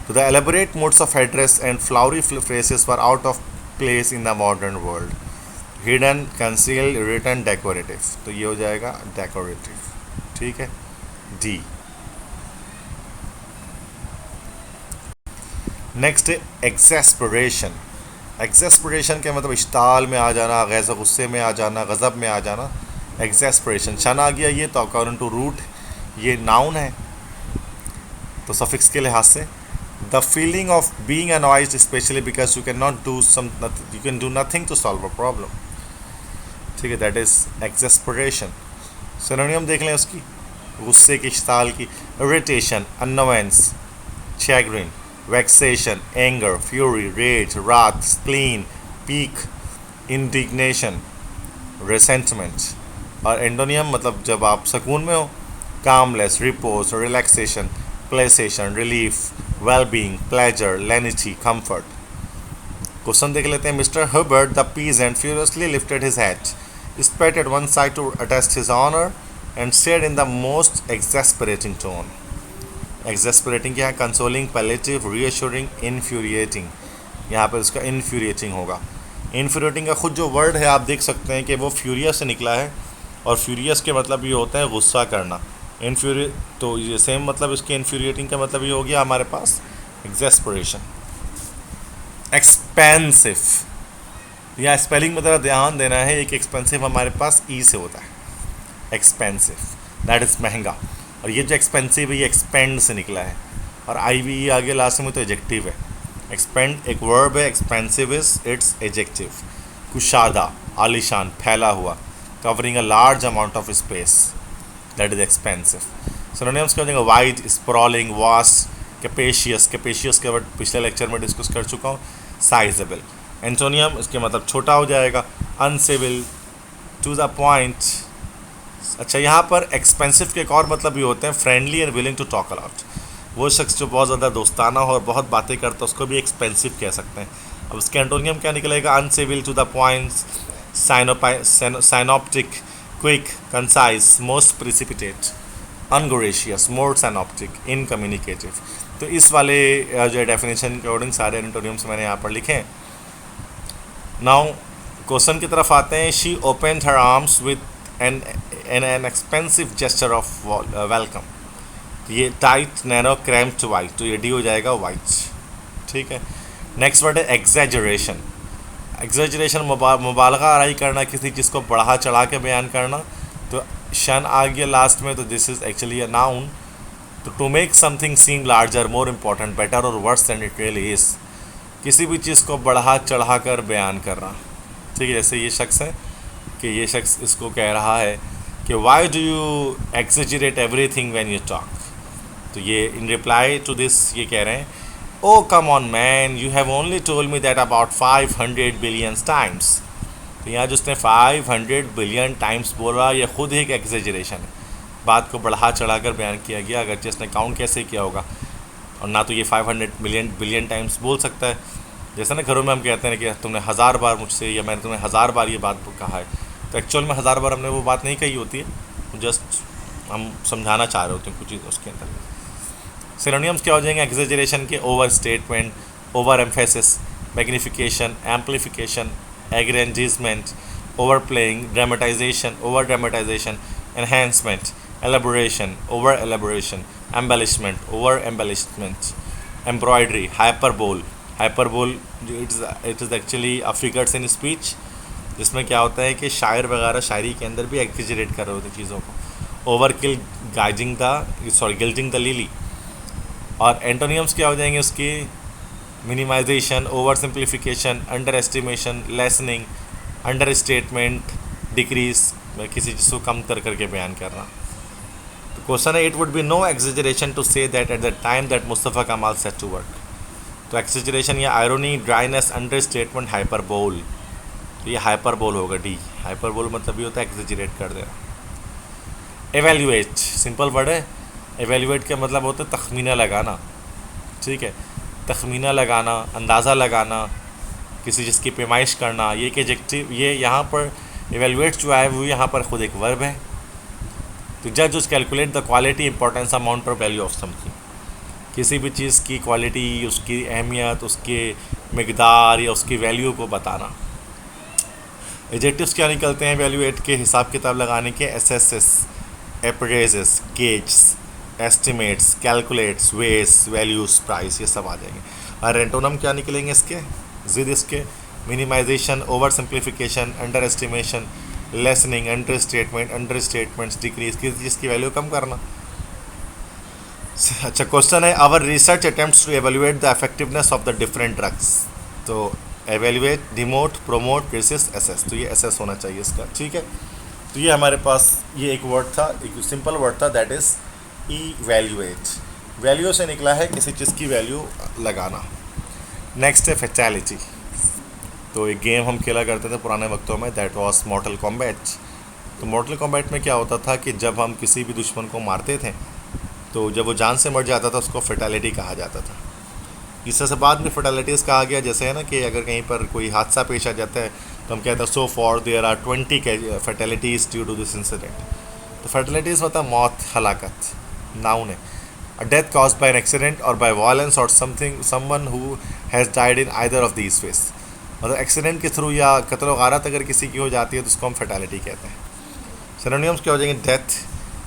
तो the elaborate modes of address and flowery phrases were out of place in the modern world. Hidden, concealed, written, decorative. तो ये हो जाएगा डेकोरेटिव. ठीक है, डी. नेक्स्ट है एक्सेस्परेशन. एक्सेस्परेशन का मतलब इश्ताल में आ जाना, गैज़ गुस्से में आ जाना, गज़ब में आ जाना. एक्सेस्परेशन, शन आ गया ये, तो अकॉर्डिंग टू रूट ये नाउन है, तो सफिक्स के लिहाज से. The feeling of being annoyed especially because you can do nothing to solve a problem. ठीक है, दैट इज एक्सेस्परेशन। सिनोनियम देख लें उसकी, गुस्से की साल की, irritation, अनोवेंस, chagrin, vexation, anger, fury, rage, wrath, spleen, pique, indignation, resentment। और एंटोनियम मतलब जब आप सुकून में हो, calmness, repose, relaxation, placation, relief, well-being, pleasure, lenity, comfort। Question देख लेते हैं। Mister Herbert the peasant furiously lifted his hat, spat at one side to attest his honor, and said in the most exasperating tone। Exasperating क्या है? Consoling, palliative, reassuring, infuriating. यहाँ पर उसका इन्फ्यूरिएटिंग होगा। इन्फ्यूरिएटिंग का खुद जो वर्ड है आप देख सकते हैं कि वो फ्यूरियस से निकला है, और फ्यूरियस के मतलब ये होता है गुस्सा करना। इन्फ्यूरि तो ये सेम मतलब इसके इन्फ्यूरिएटिंग का मतलब ये हो गया हमारे पास एक्सेस्परेशन। एक्सपेंसिव, यहाँ स्पेलिंग में ज़रा ध्यान देना है। एक एक्सपेंसिव हमारे पास ई से होता है, एक्सपेंसिव दैट इज़ महंगा। और ये जो एक्सपेंसिव है ये एक्सपेंड से निकला है, और आई वी ई आगे लास्ट में तो एजेक्टिव है। एक्सपेंड एक वर्ब है, एक्सपेंसिव इज इट्स एजेक्टिव। कुशादा, आलिशान, फैला हुआ, covering a large amount of space, that is expansive. Synonyms क्या हो जाएंगे? Wide, sprawling, vast, capacious. Capacious के वर्ड पिछले लेक्चर में डिस्कस कर चुका हूँ। साइजेबल। एंटोनियम इसके मतलब छोटा हो जाएगा। Uncivil, to the point. अच्छा, यहाँ पर एक्सपेंसिव के एक और मतलब ये होते हैं friendly and willing to talk aloud. वो शख्स जो बहुत ज़्यादा दोस्ताना हो और बहुत बातें करता है उसको भी एक्सपेंसिव कह सकते हैं। अब उसके एंटोनियम क्या निकलेगा? Uncivil, to the point, synoptic, quick, concise, most precipitate, ungregarious, more synoptic, uncommunicative. तो इस वाले जो डेफिनेशन के अकॉर्डिंग सारे एंटोनियम्स मैंने यहाँ पर लिखे हैं। नाउ क्वेश्चन की तरफ आते हैं। She opened her arms with an expensive gesture of welcome। ये टाइट, नैरो, क्रैम्प्ड, वाइट, तो ये डी हो जाएगा वाइट। ठीक है। नेक्स्ट वर्ड है एग्जैजरेशन। एग्जैजरेशन मुबालगा आराई करना, किसी चीज़ को बढ़ा चढ़ा के बयान करना। तो शन आ गया लास्ट में, तो this is actually a noun. तो to make something seem larger, more important, better और worse than it really is. किसी भी चीज़ को बढ़ा चढ़ा कर बयान करना। ठीक है, जैसे ये शख्स है कि ये शख्स इसको कह रहा है कि why do you exaggerate everything when you talk. तो ये इन रिप्लाई टू दिस ये कह रहे हैं, oh come on man, you have only told me that about 500 billion times. तो यहाँ जो उसने 500 बिलियन टाइम्स बोला, ये खुद ही एक एक्सेजरेशन है। बात को बढ़ा चढ़ा कर बयान किया गया, अगरचे इसने काउंट कैसे किया होगा। और ना तो ये 500 बिलियन टाइम्स बोल सकता है। जैसे ना घरों में हम कहते हैं कि तुमने 1000 बार मुझसे, या मैंने तुम्हें 1000 बार ये बात कहा है, तो एक्चुअल में 1000 बार हमने वो बात नहीं कही होती है, जस्ट हम समझाना चाह रहे होते हैं कुछ चीज़ उसके अंदर। सिनोनिम्स क्या हो जाएंगे एक्सेजरेशन के? Overstatement, overemphasis, magnification, amplification, aggrandisement, overplaying, dramatisation, overdramatisation, enhancement, elaboration, overelaboration, embellishment, overembellishment, embroidery, hyperbole. Hyperbole it is actually a figures in speech, जिसमें क्या होता है कि शायर वगैरह शायरी के अंदर भी एक्सेजरेट कर रहे होते हैं चीज़ों को। Overkill, gilding the lily. और एंटोनियम्स क्या हो जाएंगे उसकी? Minimisation, oversimplification, underestimation, lessening, understatement, decrease, किसी चीज़ को कम करके बयान करना। तो क्वेश्चन है, it would be no exaggeration to say that at the time that Mustafa Kemal set to work. तो एक्सेजरेशन या irony, dryness, understatement, hyperbole. तो ये हाइपरबोल होगा, डी। हाइपरबोल मतलब ये होता है एक्सेजरेट कर देना। एवेल्यूएट, सिंपल वर्ड है। एवेल्यूएट का मतलब होता है तखमीना लगाना। ठीक है, तखमीना लगाना, अंदाज़ा लगाना, किसी चीज़ की पैमाइश करना। ये एक एडजेक्टिव, ये यहाँ पर एवेल्यूएट जो है वो यहाँ पर खुद एक वर्ब है। तो जज calculate the quality, importance, amount और वैल्यू ऑफ समथिंग। किसी भी चीज़ की क्वालिटी, उसकी अहमियत, उसके मकदार या उसकी वैल्यू को बताना। एडजेक्टिव्स क्या निकलते हैं वैल्यूएट के? हिसाब किताब लगाने के, एसेसेस, अप्रेजेस, गेज, एस्टिमेट्स, कैलकुलेट्स, वेस, वैल्यूज, प्राइस, ये सब आ जाएंगे। और एंटोनम क्या निकलेंगे इसके? जिद इसके minimization, oversimplification, underestimation, lessening, understatements, decrease, किसी चीज़ की वैल्यू कम करना। अच्छा, क्वेश्चन है, our research attempts to evaluate the effectiveness of the different drugs. तो evaluate, demote, promote, criticise, assess. तो ये एसेस होना चाहिए इसका, ठीक है। तो ये हमारे पास ये एक वर्ड था, एक सिंपल वर्ड था, दैट इज़ इवैल्यूएट। वैल्यू से निकला है किसी चीज़ की वैल्यू लगाना। नेक्स्ट है फैटेलिटी। तो एक गेम हम खेला करते थे पुराने वक्तों में, दैट वाज मॉर्टल कॉम्बैट। तो मॉर्टल कॉम्बैट में क्या होता था कि जब हम किसी भी दुश्मन को मारते थे तो जब वो जान से मर जाता था उसको फैटेलिटी कहा जाता था। इससे से बाद में फर्टिलिटीज़ कहा गया, जैसे है ना कि अगर कहीं पर कोई हादसा पेश आ जाता है तो हम कहते हैं so for there are 20 fertilities due to this incident. तो फर्टिलिटीज़ मतलब मौत, हलाकत, नाउन है। A death caused by an accident और बाय वायलेंस और something someone who has died in either of these face. मतलब एक्सीडेंट के थ्रू या कत्ल व गारत अगर किसी की हो जाती है तो उसको हम फर्टिलिटी कहते हैं। सिनोनिम्स क्या हो जाएंगे? Death,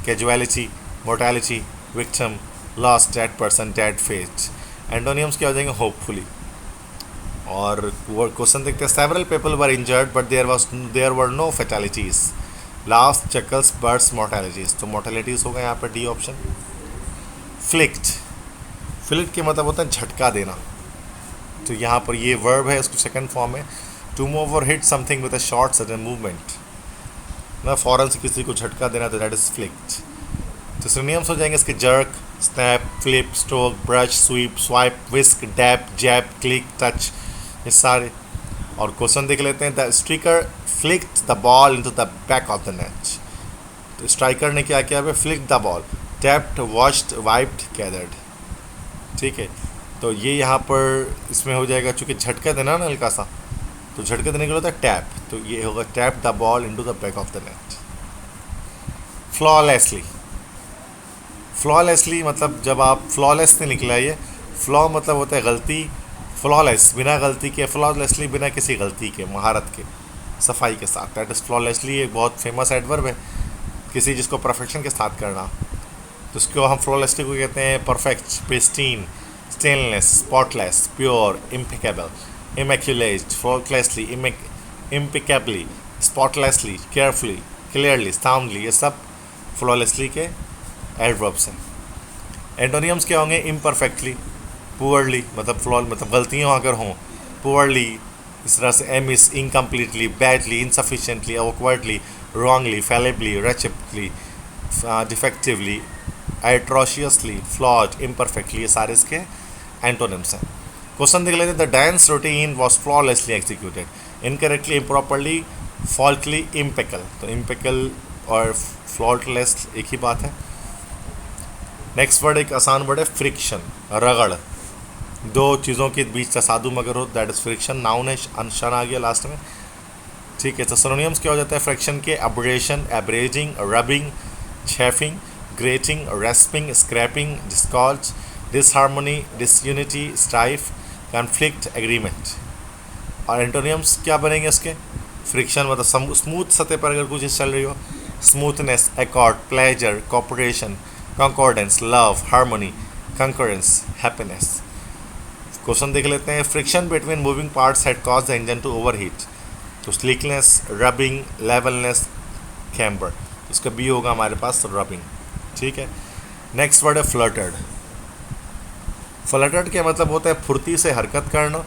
casualty, mortality, victim, lost, dead person, dead fate. Antonyms क्या हो जाएंगे? होपफुली। और वो क्वेश्चन देखते हैं, several people were injured but there were no fatalities, last, chuckles, birds, mortalities. तो मोर्टेलिटीज होगा यहाँ पर डी ऑप्शन। फ्लिक्ट, फ्लिक्ट के मतलब होता है झटका देना। तो यहाँ पर ये वर्ब है, उसकी सेकंड फॉर्म है टू मूव और hit something with a short sudden movement. ना फ़ौरन से किसी को झटका देना, तो दैट इज फ्लिक्ट। तो सिनोनिम्स हो जाएंगे इसके jerk, snap, flip, stroke, brush, sweep, swipe, whisk, dap, zap, click, touch, ये सारे। और क्वेश्चन देख लेते हैं, the striker flicked the ball into the back of the net. तो स्ट्राइकर ने क्या किया है? Flick the ball, tapped, washed, wiped, gathered, ठीक है। तो ये यहाँ पर इसमें हो जाएगा, चूँकि झटका देना ना हल्का सा, तो झटका देने के लिए होता है टैप, तो ये होगा tap the ball into the back of the net. Flawlessly, flawlessly मतलब जब आप फ्लॉलेस से निकला, ये फ्लॉ मतलब होता है गलती, फ्लॉलेस बिना गलती के, फ्लॉलेसली बिना किसी गलती के, महारत के, सफाई के साथ, दैट इज़ फ्लॉलेसली। एक बहुत फेमस एडवर्ब है, किसी जिसको परफेक्शन के साथ करना, तो उसको हम फ्लॉलेसली को कहते हैं perfect, pristine, stainless, spotless, pure, impeccable, immaculate, flawlessly, impeccably, spotlessly, carefully, clearly, soundly, ये सब फ्लॉलेसली के एडवर्ब्स हैं। एंटोनियम्स क्या होंगे? इम्परफेक्टली, पुअरली मतलब फ्लॉ मतलब गलतियाँ अगर हों, पुअरली, इस तरह से एम इस incompletely, badly, insufficiently, awkwardly, wrongly, fallibly, receptly, defectively, atrociously, flawed, imperfectly, ये सारे इसके एंटोनिम्स हैं। क्वेश्चन देख लेते हैं, the dance routine was flawlessly executed, incorrectly, improperly, faultily, impeccable. तो इम्पेकल और फ्लॉल्टलेस एक ही बात है। नेक्स्ट वर्ड एक आसान वर्ड है, फ्रिक्शन, रगड़, दो चीज़ों के बीच तसादुम अगर हो, दैट इज़ फ्रिक्शन, नाउन है, अनशन आ गया लास्ट में, ठीक है। तो सिनोनिम्स क्या हो जाता है फ्रिक्शन के? Abrasion, abrading, rubbing, chafing, grating, rasping, scraping, discord, disharmony, disunity, strife, conflict, agreement. और एंटोनियम्स क्या बनेंगे इसके? फ्रिक्शन मतलब स्मूथ सतह पर अगर कुछ चीज़ चल रही हो, smoothness, accord, pleasure, cooperation, concordance, love, harmony, concurrence, happiness। Question देख लेते हैं, friction between moving parts had cause the engine to overheat. तो स्लीकनेस, रबिंग, लेवलनेस, कैम्बर, इसका बी होगा हमारे पास रबिंग, ठीक है। नेक्स्ट वर्ड है फ्लटर्ड। फ्लटर्ड का मतलब होता है फुर्ती से हरकत करना,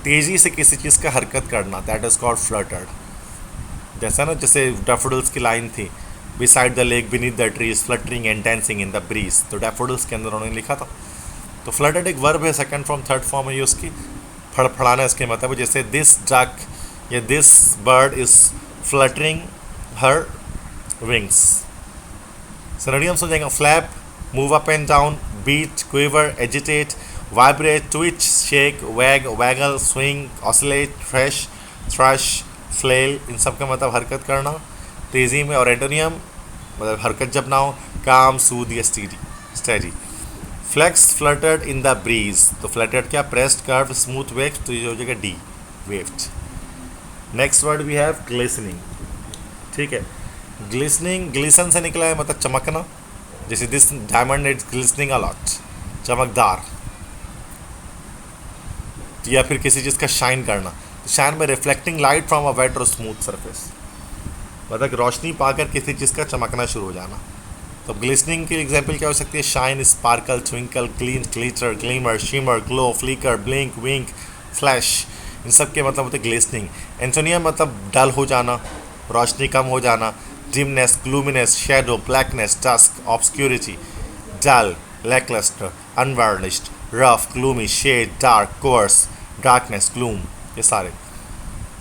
तेज़ी से किसी चीज़ का हरकत करना, दैट इज़ कॉल्ड फ्लटर्ड। जैसा ना, जैसे डैफोडिल्स की लाइन थी, beside the lake beneath the trees fluttering and dancing in the breeze, तो डैफोडिल्स के अंदर उन्होंने लिखा था। तो फ्लटर्ड एक वर्ब है, सेकंड फॉर्म थर्ड फॉर्म है ये उसकी, फड़फड़ाना इसके मतलब, जैसे दिस डक या this bird is fluttering her wings. Synonyms हो जाएगा flap, move up and down, beat, quiver, agitate, vibrate, twitch, shake, wag, waggle, swing, oscillate, thresh, thrash, flail, इन सब का मतलब हरकत करना तेज़ी में। और एंटोनियम मतलब हरकत जब ना हो, काम, सूद या steady. Flex, fluttered in the breeze, तो फ्लटर्ड क्या? प्रेस्ड, कर्व, स्मूथ, वेव्ड, तो ये हो जाएगा D, waved. Next word we have glistening, ठीक है। ग्लिसनिंग ग्लिसन से निकला है मतलब चमकना, जैसे this diamond is glistening a lot, चमकदार। या फिर किसी चीज़ का शाइन करना, शाइन में reflecting light from a wet और स्मूथ सरफेस, मतलब रोशनी पाकर किसी चीज़ का चमकना शुरू हो जाना। तो ग्लिसनिंग की एग्जांपल क्या हो सकती है? Shine, sparkle, twinkle, clean, glitter, glimmer, shimmer, glow, flicker, blink, wink, flash, इन सब के मतलब होते ग्लेसनिंग। एंटोनियम मतलब डल हो जाना, रोशनी कम हो जाना, dimness, gloominess, shadow, blackness, dusk, obscurity, dull, lacklustre, unvarnished, rough, gloomy, shade, dark, coarse, darkness, gloom, ये सारे।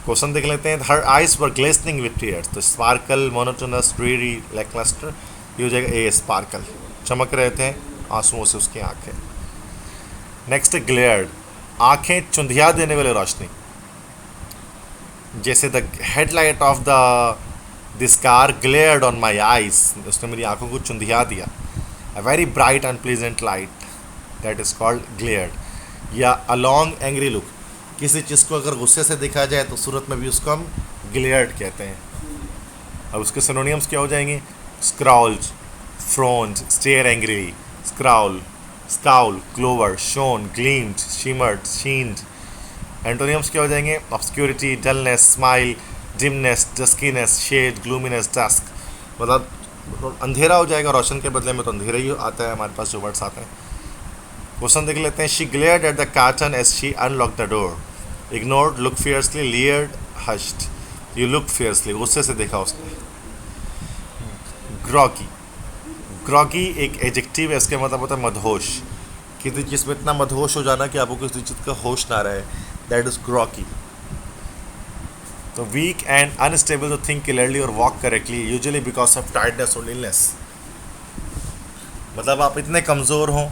क्वेश्चन देख लेते हैं। Her eyes were glistening with tears, तो स्पार्कल, मोनोटोनस, ड्रीरी, लैकलस्टर, ये हो जाएगा ए स्पार्कल, चमक रहे थे आंसुओं से उसकी आंखें। नेक्स्ट है ग्लेयर्ड, आंखें चुंधिया देने वाली रोशनी, जैसे the headlight of this car glared on my eyes, उसने मेरी आंखों को चुंधिया दिया। A very bright unpleasant light, that is called glared. या अ लॉन्ग एंग्री लुक, किसी चीज़ को अगर गुस्से से देखा जाए तो सूरत में भी उसको हम ग्लेयर्ड कहते हैं। अब उसके सिनोनियम्स क्या हो जाएंगे? Scowled, frowned, stare angrily, scrawl, scowl, clover, shone, gleamed, shimmered, sheened. Antonyms क्या हो जाएंगे? Obscurity, dullness, smile, dimness, duskiness, shade, gloominess, dusk. मतलब अंधेरा हो जाएगा रोशन के बदले में, तो अंधेरा ही आता है हमारे पास जो वर्ड्स आते हैं। क्वेश्चन देख लेते हैं। She glared at the carton as she unlock the door, ignored, look fiercely, leered, hushed. You look fiercely, गुस्से से देखा उसने। ग्रॉकी, ग्रॉकी एक एडजेक्टिव है, इसके मतलब होता है मदहोश। किसी चीज़ में इतना मदहोश हो जाना कि आपको किसी चीज़ का होश ना रहे, दैट इज ग्रॉकी। तो weak and unstable to think clearly और walk correctly, usually because of tiredness और इलनेस। मतलब आप इतने कमज़ोर हों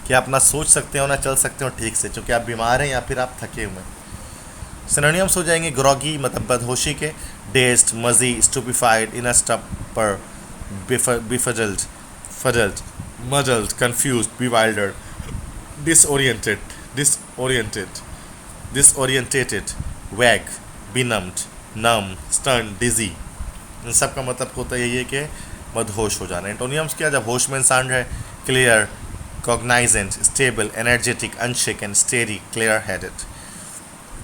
कि आप ना सोच सकते हो ना चल सकते हो ठीक से, क्योंकि आप बीमार हैं या फिर आप थके हुए हैं। सिनोनियम्स हो जाएंगे ग्रॉगी मतलब बदहोशी के, डेस्ड, मजी, स्टूपिफाइड, इन अ स्टपर, बेफजल्ड, puzzled, muddled, confused, bewildered, disoriented, disorientated, vague, benumbed, numb, stunned, dizzy। इन सब का मतलब होता है यही है कि मदहोश हो जाना। एंटोनियम्स क्या? जब होश में इंसान है, clear, cognizant, stable, energetic, unshaken, steady, clear headed.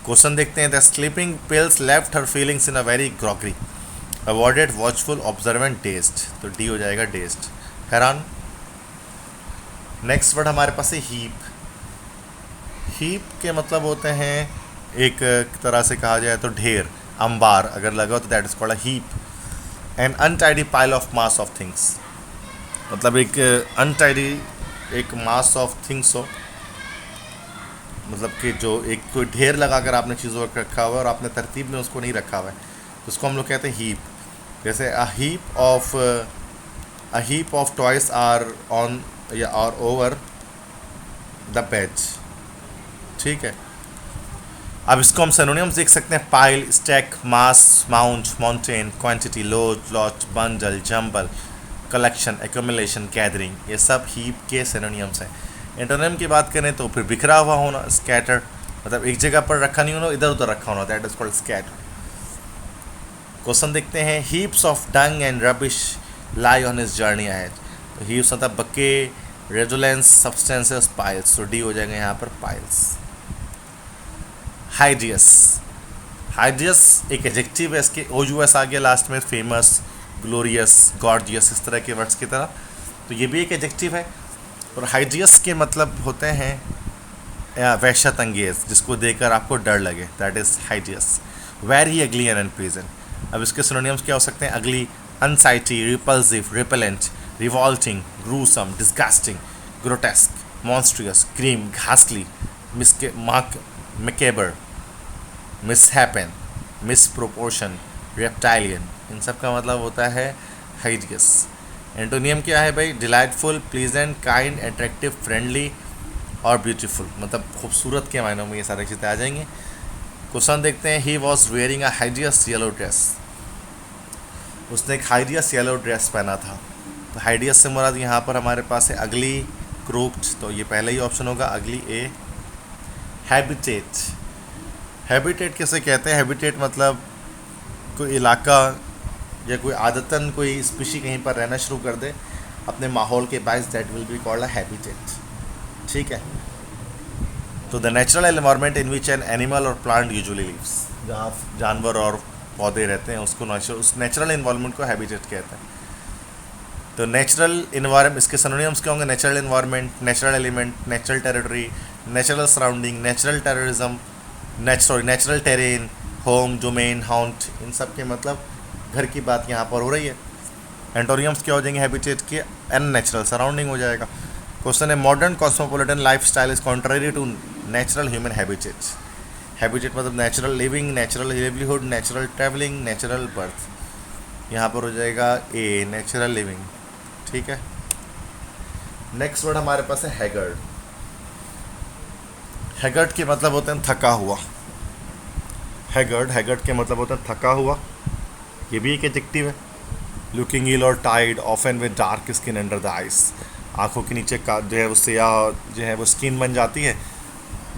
Question देखते हैं। The sleeping pills left her feelings in a very groggy, awarded, watchful, observant, dazed, तो डी हो जाएगा डेज्ड, हैरान। नेक्स्ट वर्ड हमारे पास है हीप। हीप के मतलब होते हैं एक तरह से कहा जाए तो ढेर, अंबार अगर लगा हो तो that is called a heap. An untidy pile of mass of things, मतलब एक अनटाइडी एक मास ऑफ थिंग्स हो, मतलब कि जो एक कोई ढेर लगा कर आपने चीज़ों को रखा हुआ है और आपने तरतीब में उसको नहीं रखा हुआ है, तो उसको हम लोग कहते हैं हीप। जैसे a heap of toys are on या आर ओवर द बेड, ठीक है। अब इसको हम सिनोनिम्स देख सकते हैं। Pile, stack, mass, mount, mountain, quantity, load, lot, bundle, jumble, collection, accumulation, gathering, ये सब हीप के सिनोनिम्स हैं। एंटोनिम की बात करें तो फिर बिखरा हुआ होना, स्कैटर, मतलब एक जगह पर रखा नहीं होना, इधर उधर रखा होना, that is called scatter. Question देखते हैं। Heaps of Dang and rubbish lie on his journey ahead, तो हीप्स मतलब बक्के, रेडोलेंस, सब्सटेंसेस, पाइल्स, तो डी हो जाएंगे यहाँ पर पाइल्स। हाइडियस, हाइडियस एक एडजेक्टिव है, इसके ओयूएस आ गया लास्ट में, फेमस, ग्लोरियस, गॉर्जियस, इस तरह के वर्ड्स की तरह, तो ये भी एक एडजेक्टिव है। और हाइडियस के मतलब होते हैं वहशत अंगेज, जिसको देखकर आपको डर लगे, that is hideous. Very ugly and unpleasant, अब इसके सिनोनिम्स क्या हो सकते हैं? Ugly, unsightly, repulsive, repellent, revolting, gruesome, disgusting, grotesque, monstrous, grim, घासली, मिकेबर, मिसहैपन, मिसप्रोपोर्शन, रेप्टाइलियन, इन सब का मतलब होता है हाइडियस। एंटोनियम क्या है भाई? Delightful, pleasant, kind, attractive, friendly और ब्यूटीफुल, मतलब खूबसूरत के मायनों में ये सारी चीज़ें आ जाएंगी। क्वेश्चन देखते हैं। He was wearing a hideous yellow dress, उसने एक हाइडियस येलो ड्रेस पहना था। तो हाइडियस से मुराद यहाँ पर हमारे पास है अगली, क्रूक्ड, तो ये पहला ही ऑप्शन होगा, अगली ए। हैबिटेट, हैबिटेट किसे कहते हैं? हैबिटेट मतलब कोई इलाका या कोई आदतन कोई स्पीशी कहीं पर रहना शुरू कर दे अपने माहौल के बायस, that will be called a habitat, ठीक है। तो the natural environment in which an animal और प्लांट यूजुअली लिव्स, जहाँ जानवर और पौधे रहते हैं उसको उस नेचुरल एनवायरनमेंट को हैबिटेट कहते हैं। तो नेचुरल एनवायरनमेंट, इसके सिनोनिम्स क्या होंगे? Natural environment, natural element, natural territory, natural surrounding, natural terrorism, natural terrain, home, domain, haunt, इन सब के मतलब घर की बात यहाँ पर हो रही है। एंटोनियम्स क्या हो जाएंगे हैबिटेट के, अननेचुरल सराउंडिंग हो जाएगा। क्वेश्चन है modern cosmopolitan life style is contrary to natural human habitats. Habitat मतलब natural living, natural livelihood, natural travelling, natural birth. यहाँ पर हो जाएगा ए, नेचुरल लिविंग। ठीक है। नेक्स्ट वर्ड हमारे पास है हैगर्ड। हैगर्ड के मतलब होते हैं थका हुआ। हैगर्ड के मतलब होता है थका हुआ। ये भी एक एडजेक्टिव है। लुकिंग इल और टाइड often with dark skin under the eyes. आंखों के नीचे का जो है वो सियाह जो है वो स्किन बन जाती है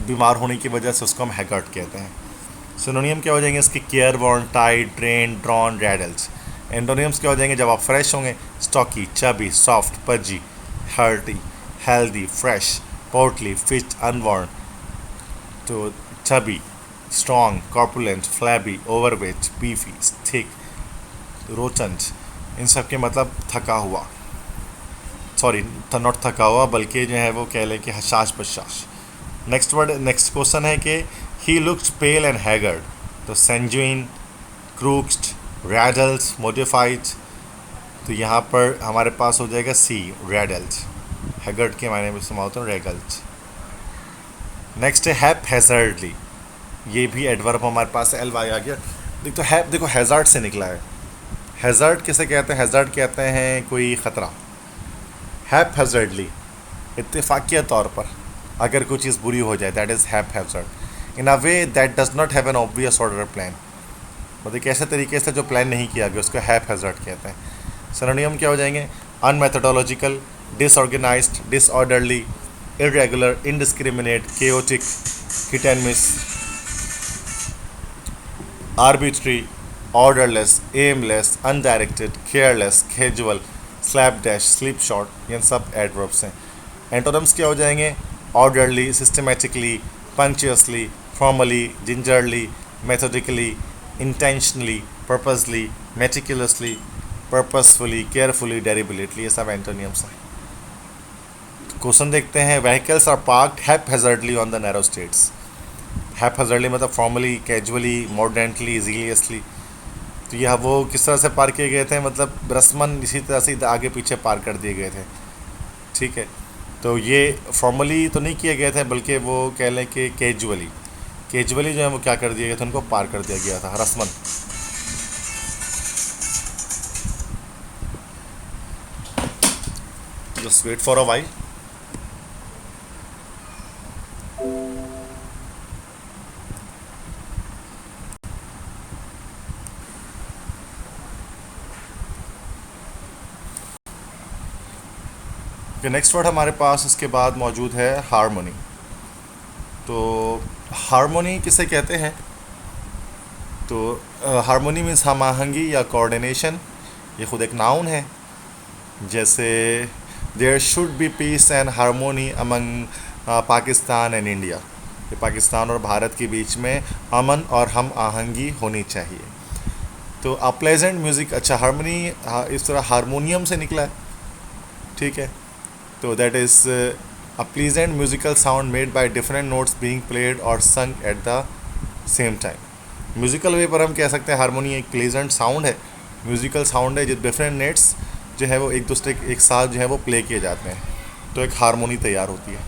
बीमार होने की वजह से, उसको हम हैगर्ड कहते हैं। सिनोनियम क्या हो जाएंगे इसके, केयर वॉर्न, टाइड, ड्रेन, ड्रॉन, रेडल्स। एंटोनियम्स क्या हो जाएंगे जब आप फ्रेश होंगे, stocky, chubby, soft, pudgy, hearty, healthy, fresh, portly, fit, unworn. तो chubby, strong, corpulent, flabby, overweight, beefy, thick, rotund, इन सब के मतलब थका हुआ, सॉरी नॉट थका हुआ बल्कि जो है वो कह लें कि हशाश बशाश। नेक्स्ट क्वेश्चन है कि he looks pale and haggard. तो सेंजुइन, क्रूक्स्ड, रैडल्स, मोडिफाइड। तो यहाँ पर हमारे पास हो जाएगा सी, रैडल्स। हैगर्ड के मायने में इस्तेमाल होता है रेगल्स। नेक्स्ट है हैप हैजर्डली। ये भी एडवर्ब हमारे पास एल वाई आ गया। तो हैप देखो हैजार्ड से निकला है। हैज़ार्ड किसे कहते हैं, हैज़ार्ड कहते हैं कोई ख़तरा। हैप हैज़र्डली इत्तेफाकिया तौर पर अगर कोई चीज़ बुरी हो जाए, that is haphazard in a way that does not have an obvious order plan. मतलब एक ऐसे तरीके से जो प्लान नहीं किया गया उसको हैप हैज़र्ड कहते हैं। सिनोनियम क्या हो जाएंगे, unmethodological, disorganised, disorderly, irregular, indiscriminate, chaotic, hit and miss, arbitrary, orderless, aimless, undirected, careless, casual, slapdash, slipshod, ये सब एडवर्ब्स हैं। एंटोनिम्स क्या हो जाएंगे, orderly, systematically, punctiliously, formally, gingerly, methodically, intentionally, purposely, meticulously, purposefully, carefully, deliberately, ये सब antonyms हैं। Question देखते हैं, vehicles are parked haphazardly on the narrow streets. Haphazardly मतलब फॉर्मली, कैजुअली, मॉडरेंटली, इजीलियसली। तो यह वो किस तरह से पार किए गए थे, मतलब रस्मन इसी तरह से आगे पीछे पार कर दिए गए थे। ठीक है। तो ये फॉर्मली तो नहीं किए गए थे बल्कि वो कह लें कि कैजुअली जो है वो क्या कर दिए गए थे, उनको पार कर दिया गया था रस्मन। Just wait for a while. Next word हमारे पास इसके बाद मौजूद है हारमोनी। तो हारमोनी किसे कहते हैं, तो हारमोनी मीन्स हम आहंगी या कोऑर्डिनेशन। ये खुद एक नाउन है। जैसे there should be peace and harmony among Pakistan and India. ये पाकिस्तान और भारत के बीच में अमन और हम आहंगी होनी चाहिए। तो अ प्लेजेंट म्यूज़िक, अच्छा हारमोनी इस तरह हारमोनियम से निकला है। ठीक है। तो that is a pleasant musical sound made by different notes being played और sung at the same time. Musical way पर हम कह सकते हैं हारमोनी एक प्लीजेंट साउंड है, म्यूजिकल साउंड है जो डिफरेंट नोट्स जो है वो एक दूसरे एक साथ जो है वो प्ले किए जाते हैं, तो एक हारमोनी तैयार होती है।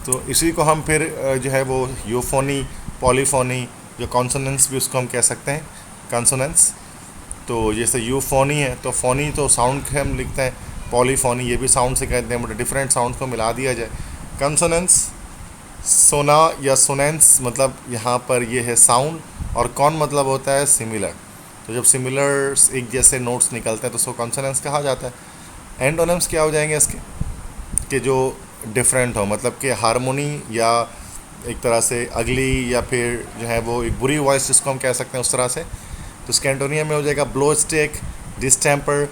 तो इसी को हम फिर जो है वो यूफोनी, पॉलीफोनी, जो कॉन्सोनेंट्स भी उसको हम कह सकते हैं, कॉन्सोनेंट्स। तो जैसे यूफोनी है तो फोनी तो साउंड के हम लिखते हैं, पॉलीफोनी ये भी साउंड से कहते हैं, बट डिफरेंट साउंड को मिला दिया जाए। कंसोनेंस, सोना या सोनेंस मतलब यहाँ पर ये है साउंड, और कौन मतलब होता है सिमिलर। तो जब सिमिलर एक जैसे नोट्स निकलते हैं तो उसको कंसोनेंस कहा जाता है। एंटोनिम्स क्या हो जाएंगे इसके, कि जो डिफरेंट हो, मतलब कि हारमोनी या एक तरह से अगली या फिर जो है वो एक बुरी वॉइस जिसको हम कह सकते हैं उस तरह से। तो इसके एंटोनियम में हो जाएगा ब्लो स्टिक, डिस्टेम्पर,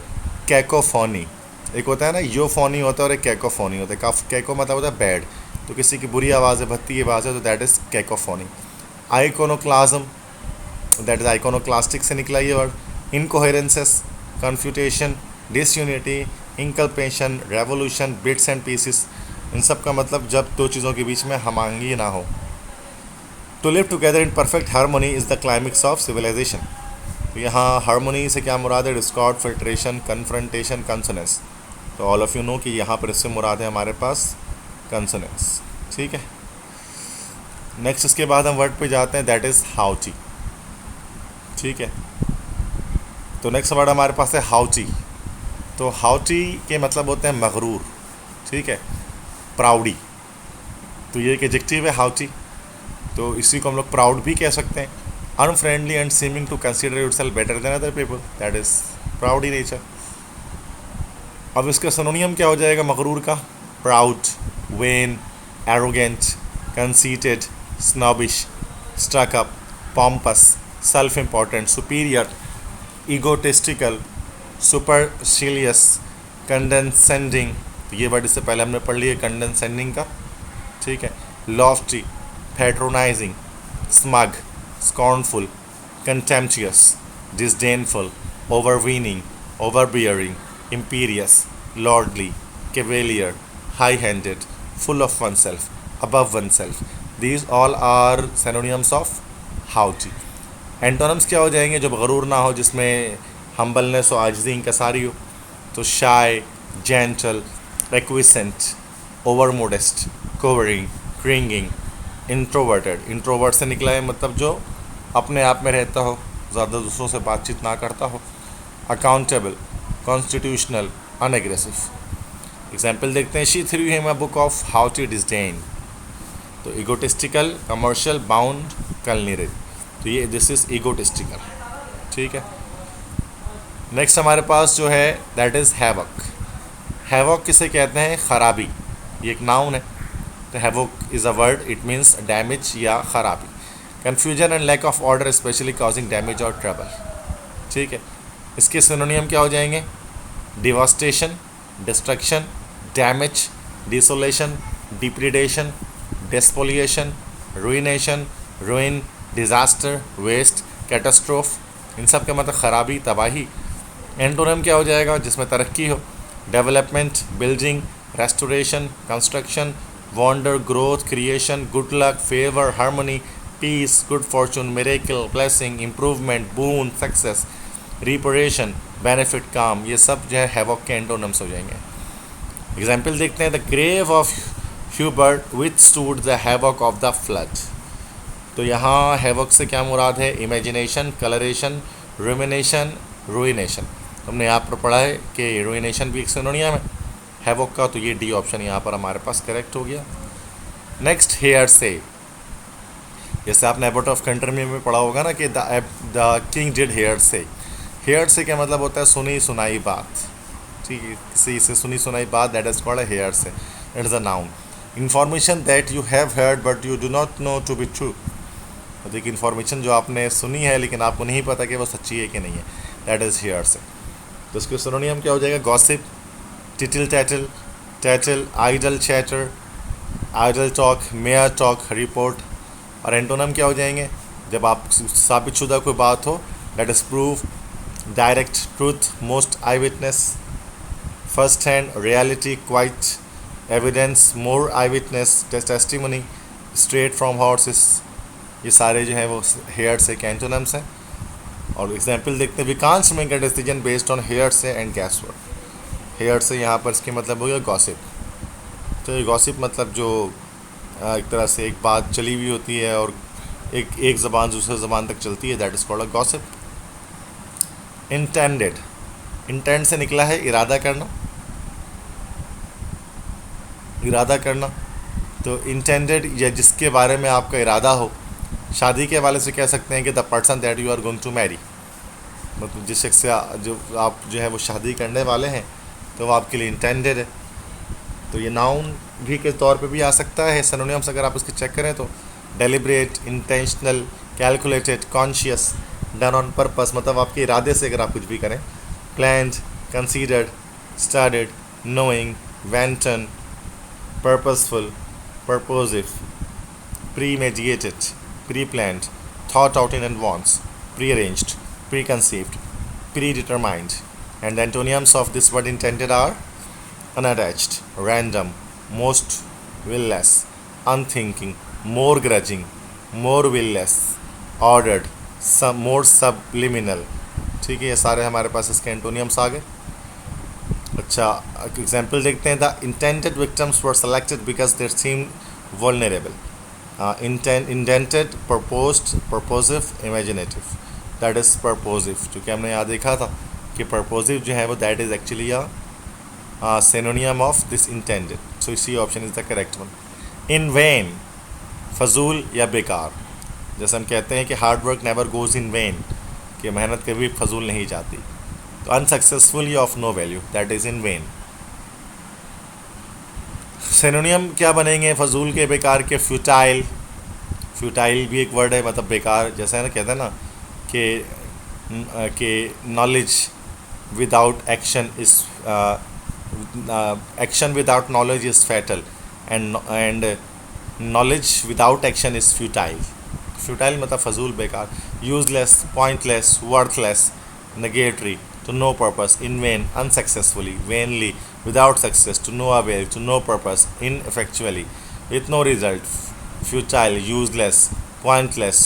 कैकोफोनी। एक होता है ना यूफोनी होता है और एक कैकोफोनी होता है। कैको मतलब होता है बैड, तो किसी की बुरी आवाज़ है, भद्दी आवाज़ है, तो that is cacophony. Iconoclasm, that is iconoclastic से निकला ये word. Incoherences, confutation, disunity, inculpation, revolution, bits and pieces, इन सब का मतलब जब दो चीज़ों के बीच में हमांगी ना हो। To live together in perfect harmony is the climax of civilisation. तो यहाँ हारमोनी से क्या मुराद है? Discord, filtration, confrontation, consonance. तो ऑल ऑफ यू नो कि यहाँ पर इससे मुराद है हमारे पास कंसोनेंस। ठीक है, नेक्स्ट इसके बाद हम वर्ड पे जाते हैं, दैट इज़ हाउची। ठीक है, तो नेक्स्ट वर्ड हमारे पास है हाउची। तो हाउची के मतलब होते हैं मगरूर। ठीक है, प्राउडी। तो ये एक एडजेक्टिव है हाउची। तो इसी को हम लोग प्राउड भी कह सकते हैं। Unfriendly and seeming to consider yourself better than other people, that is proud in nature. अब इसका सिनोनियम क्या हो जाएगा मगरूर का? Proud, vain, arrogant, conceited, snobbish, stuck up, pompous, self important, superior, egotistical, supercilious, condescending. ये वर्ड इससे पहले हमने पढ़ लिया कंडेंसेंडिंग का। ठीक है, lofty, patronising, smug, scornful, contemptuous, disdainful, overweening, overbearing, imperious, lordly, cavalier, high-handed, full of oneself, above oneself. These all are synonyms of haughty. Antonyms क्या हो जाएंगे? जब गरूर ना हो, जिसमें हम्बलनेस और आजिज़ी इंकसारी हो। तो shy, gentle, acquiescent, over modest, cowering, cringing, introverted. Introvert से निकला है मतलब जो अपने आप में रहता हो, ज़्यादा दूसरों से बातचीत ना करता हो। Accountable, constitutional, अनएग्रेसिव। एग्जाम्पल देखते हैं, she threw him a book of how to disdain. तो ईगोटिस्टिकल, कमर्शियल, बाउंड, कलनीरेज। तो ये दिस इज ईगोटिस्टिकल। ठीक है, नेक्स्ट हमारे पास जो है दैट इज़ हैवक। हैवक किसे कहते हैं? खराबी। ये एक नाउन है। तो havoc is a word, it means damage या खराबी। Confusion and lack of order especially causing damage और ट्रबल। ठीक है, इसके सिनोनियम क्या हो जाएंगे? Devastation, destruction, damage, desolation, depredation, despoliation, ruination, ruin, disaster, waste, catastrophe. इन सब के मतलब खराबी, तबाही। एंटोनिम क्या हो जाएगा? जिसमें तरक्की हो। Development, building, restoration, construction, wonder, growth, creation, good luck, favour, harmony, peace, good fortune, miracle, blessing, improvement, boon, success, reparation, benefit, calm. ये सब जो है हैवॉक के एंटोनम्स हो जाएंगे। एग्जाम्पल देखते हैं, the grave of Hubert withstood the havoc of the flood. तो यहाँ हैवॉक से क्या मुराद है? Imagination, colouration, rumination, ruination. हमने यहाँ पर पढ़ा है कि रुइनेशन भी एक सिनोनियम है हैवॉक का। तो ये डी ऑप्शन यहाँ पर हमारे पास करेक्ट हो गया। नेक्स्ट, हेयर से। जैसे आपने एबॉट ऑफ कंट्री में पढ़ा होगा ना कि द किंग डिड हेयर से। हेयर से क्या मतलब होता है? सुनी सुनाई बात। ठीक है, किसी से सुनी सुनाई बात, that is called hearsay. It is a noun. Information that you have heard but you do not know to be true. तो एक इन्फॉर्मेशन जो आपने सुनी है लेकिन आपको नहीं पता कि वो सच्ची है कि नहीं है, दैट इज़ हेयर से। तो इसके सिनोनियम क्या हो जाएगा? Gossip, tittle tattle, tattle, idle chatter, idle talk, mere talk, report. और एंटोनम क्या हो जाएंगे? जब आप साबितशुदा कोई बात हो, that is proof, direct, truth, most, eye witness, first hand, reality, quite, evidence, more eye witness, testimony, straight from horses. ये सारे जो हैं वो हेयर से के एंटोनम्स हैं। और एग्जाम्पल देखते हैं, we can't make a decision based on hearsay and guesswork. Hearsay यहाँ पर इसके मतलब हो गया गॉसिप। तो ये गॉसिप मतलब जो एक तरह से एक बात चली हुई होती है और एक ज़बान दूसरे ज़बान तक चलती है, that is called a gossip. Intended, intend से निकला है इरादा करना, इरादा करना। तो इंटेंडेड या जिसके बारे में आपका इरादा हो। शादी के हवाले से कह सकते हैं कि the person that you are going to marry, मतलब जिस शख्स से जो आप जो है वो शादी करने वाले हैं, तो वो आपके लिए इंटेंडेड है। तो ये नाउन भी के तौर पे भी आ सकता है। सिनोनिम्स अगर आप इसके चेक करें तो deliberate, intentional, calculated, conscious, done on purpose, मतलब आपके इरादे से अगर आप कुछ भी करें। Planned, considered, studied, knowing, wanton, purposeful, purposive, premeditated, pre-planned, thought out in advance, prearranged, preconceived, predetermined. And the antonyms of this word intended are unattached, random, most willless, unthinking, more grudging, more विललेस, ordered, सब मोर subliminal. ठीक है, ये सारे हमारे पास इसके एंटोनियम्स आ गए। अच्छा, एग्जाम्पल देखते हैं। The intended victims were selected because they're seem vulnerable. Indented, proposed, purposive, imaginative. That is purposive, क्योंकि हमने यहाँ देखा था कि प्रपोजिव जो है वो that is actually a synonym of this intended. So C option is the correct one. In vain, फजूल या बेकार। जैसे हम कहते हैं कि hard work never goes in vain, कि मेहनत कभी फजूल नहीं जाती। तो अनसक्सेसफुल या of no value, that is in vain. Synonym क्या बनेंगे फजूल के, बेकार के? फ्यूटाइल। फ्यूटाइल भी एक वर्ड है, मतलब बेकार। जैसे है ना, कहते हैं ना कि knowledge without action is, action without knowledge is fatal, and knowledge without action is futile. Futile मतलब फजूल, बेकार। Useless, pointless, worthless, nugatory, to no purpose, in vain, unsuccessfully, vainly, without success, to no avail, to no purpose, ineffectually, with no result, futile, useless, pointless।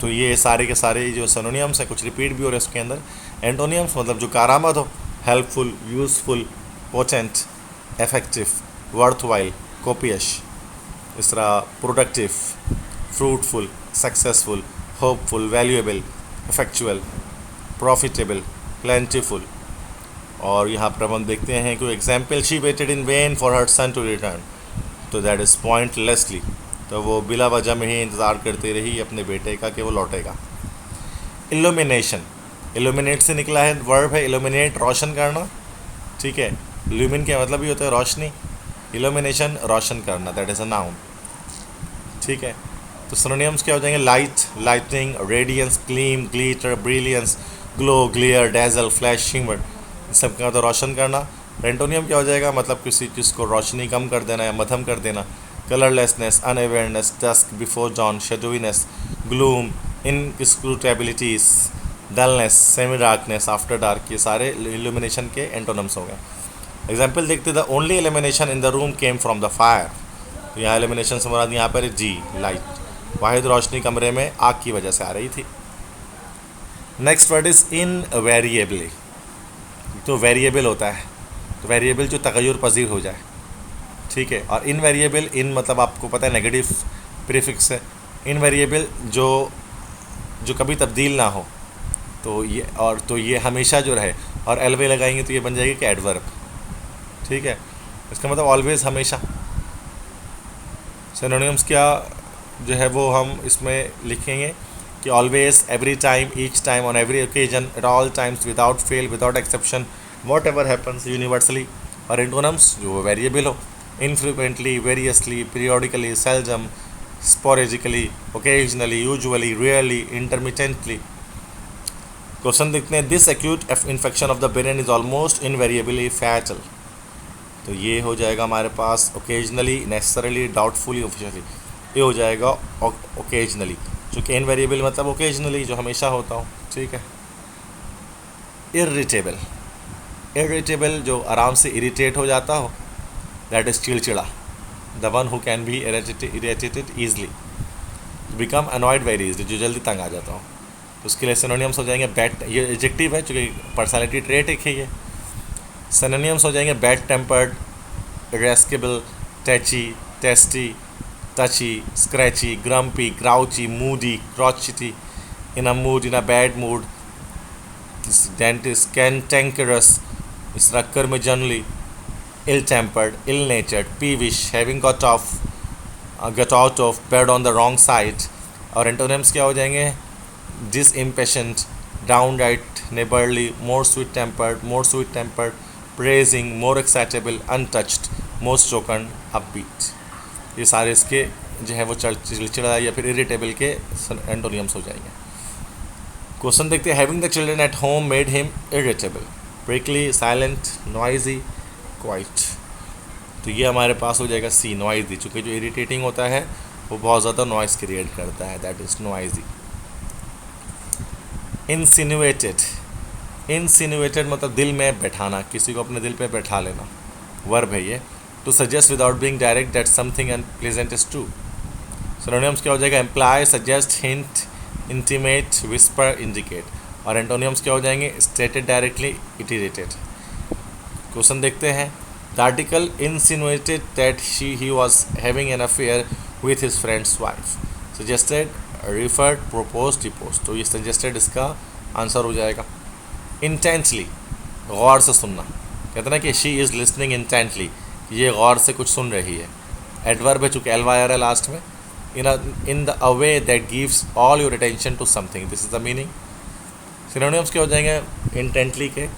तो ये सारे के सारे जो synonyms हैं, कुछ रिपीट भी हो रहे हैं उसके अंदर। एंटोनियम्स मतलब जो कारामद हो, helpful, useful, potent, effective, worthwhile, copious. इस तरह productive, fruitful, successful, hopeful, valuable, effectual, profitable, plentiful. और यहाँ पर हम देखते हैं कि example, she waited in vain for her son to return, तो दैट इज़ पॉइंटलेसली। तो वो बिला वजह में ही इंतज़ार करती रही अपने बेटे का कि वो लौटेगा। इल्यूमिनेशन, इल्यूमिनेट से निकला है, वर्ब है इल्यूमिनेट, रोशन करना। ठीक है, ल्यूमिन का मतलब ही होता है रोशनी, इल्यूमिनेशन रोशन करना, दैट इज़ अ नाउन। ठीक है, तो सिनोनिम्स क्या हो जाएंगे? Light, lightning, radiance, gleam, glitter, brilliance, glow, glare, dazzle, flash, shimmer. सब का तो रोशन करना। एंटोनियम क्या हो जाएगा? मतलब किसी चीज़ को रोशनी कम कर देना या मध्यम कर देना। Colourlessness, unawareness, dusk before dawn, shadowiness, gloom, inscrutabilities, dullness, semi darkness, after dark. ये सारे इल्यूमिनेशन के एंटोनम्स हो गए। एग्जाम्पल देखते, the only illumination in the room came from the fire. तो यहाँ एलिमिनेशन से मुराद यहाँ पर जी, लाइट। वाहिद रोशनी कमरे में आग की वजह से आ रही थी। Next word is invariably. तो वेरिएबल होता है, तो वेरिएबल जो तगय्युर पजीर हो जाए। ठीक है, और इनवेरिएबल, इन मतलब आपको पता है नेगेटिव प्रीफिक्स है। इनवेरिएबल जो जो कभी तब्दील ना हो, तो ये हमेशा जो रहे, और एलवे लगाएंगे तो ये बन जाएगी कि एडवर्ब। ठीक है, इसका मतलब ऑलवेज, हमेशा। सिनोनिम्स क्या जो है वो हम इसमें लिखेंगे कि always, every time, each time, on every occasion, at all times, without fail, without exception, whatever happens, universally. और एंटोनम्स जो वेरिएबल हो, infrequently, variously, periodically, seldom, sporadically, occasionally, usually, rarely, intermittently. Question देखते हैं, this acute infection of the brain is almost invariably fatal. तो ये हो जाएगा हमारे पास ओकेजनली, नेसेसरली, डाउटफुली, ऑफिशियली। ये हो जाएगा ओकेजनली, चूँकि इनवेरिएबल मतलब ओकेजनली, जो हमेशा होता हो। ठीक है। इरिटेबल, इरिटेबल जो आराम से इरिटेट हो जाता हो, दैट इज़ चिड़चिड़ा। The one who can be irritated easily, become annoyed very easily, जो जल्दी तंग आ जाता हो। तो उसके लिए सिनोनिम्स हो जाएंगे बैड, ये एडजेक्टिव है चूँकि पर्सनैलिटी ट्रेट एक है ये। सिनोनिम्स हो जाएंगे bad tempered, irascible, tetchy, testy, touchy, scratchy, grumpy, grouchy, moody, crotchety, in a mood, in a bad mood, dentist, cantankerous, is curmudgeonly, ill-tempered, ill-natured, peevish, having got out of bed on the wrong side। और antonyms क्या हो जाएंगे? disimpatient, downright, neighborly, more sweet-tempered, praising, more excitable, untouched, most jocund, upbeat। ये सारे इसके जो है वो चिड़चिड़ा या फिर इरिटेबल के एंटोनियम्स हो जाएंगे। क्वेश्चन देखते हैं, having the children at home made him irritable, prickly, silent, noisy, quite. तो ये हमारे पास हो जाएगा सी, नॉइजी, चूँकि जो इरिटेटिंग होता है वो बहुत ज़्यादा नॉइस क्रिएट करता है, दैट इज़ नॉइजी। इंसिनुएटेड, इंसिनुएटेड मतलब दिल में बैठाना, किसी को अपने दिल पे बैठा लेना, वर्ब है ये। To suggest without being direct that something unpleasant is true, synonyms क्या हो जाएगा? Imply, suggest, hint, intimate, whisper, indicate. और एंटोनिम्स क्या हो जाएंगे? Stated, directly, iterated. क्वेश्चन देखते हैं। The article insinuated that he was having an affair with his friend's wife. Suggested, referred, propose, depose. तो ये सजेस्टेड इसका आंसर हो जाएगा। इंटेंटली, गौर से सुनना। कहते ना कि शी इज़ लिसनिंग इंटेंटली, ये गौर से कुछ सुन रही है। एडवर्ब है चूँकि एलवायर है लास्ट में। In the a way that gives all your attention to something, this is the meaning. Synonyms क्या हो जाएंगे इंटेंटली के?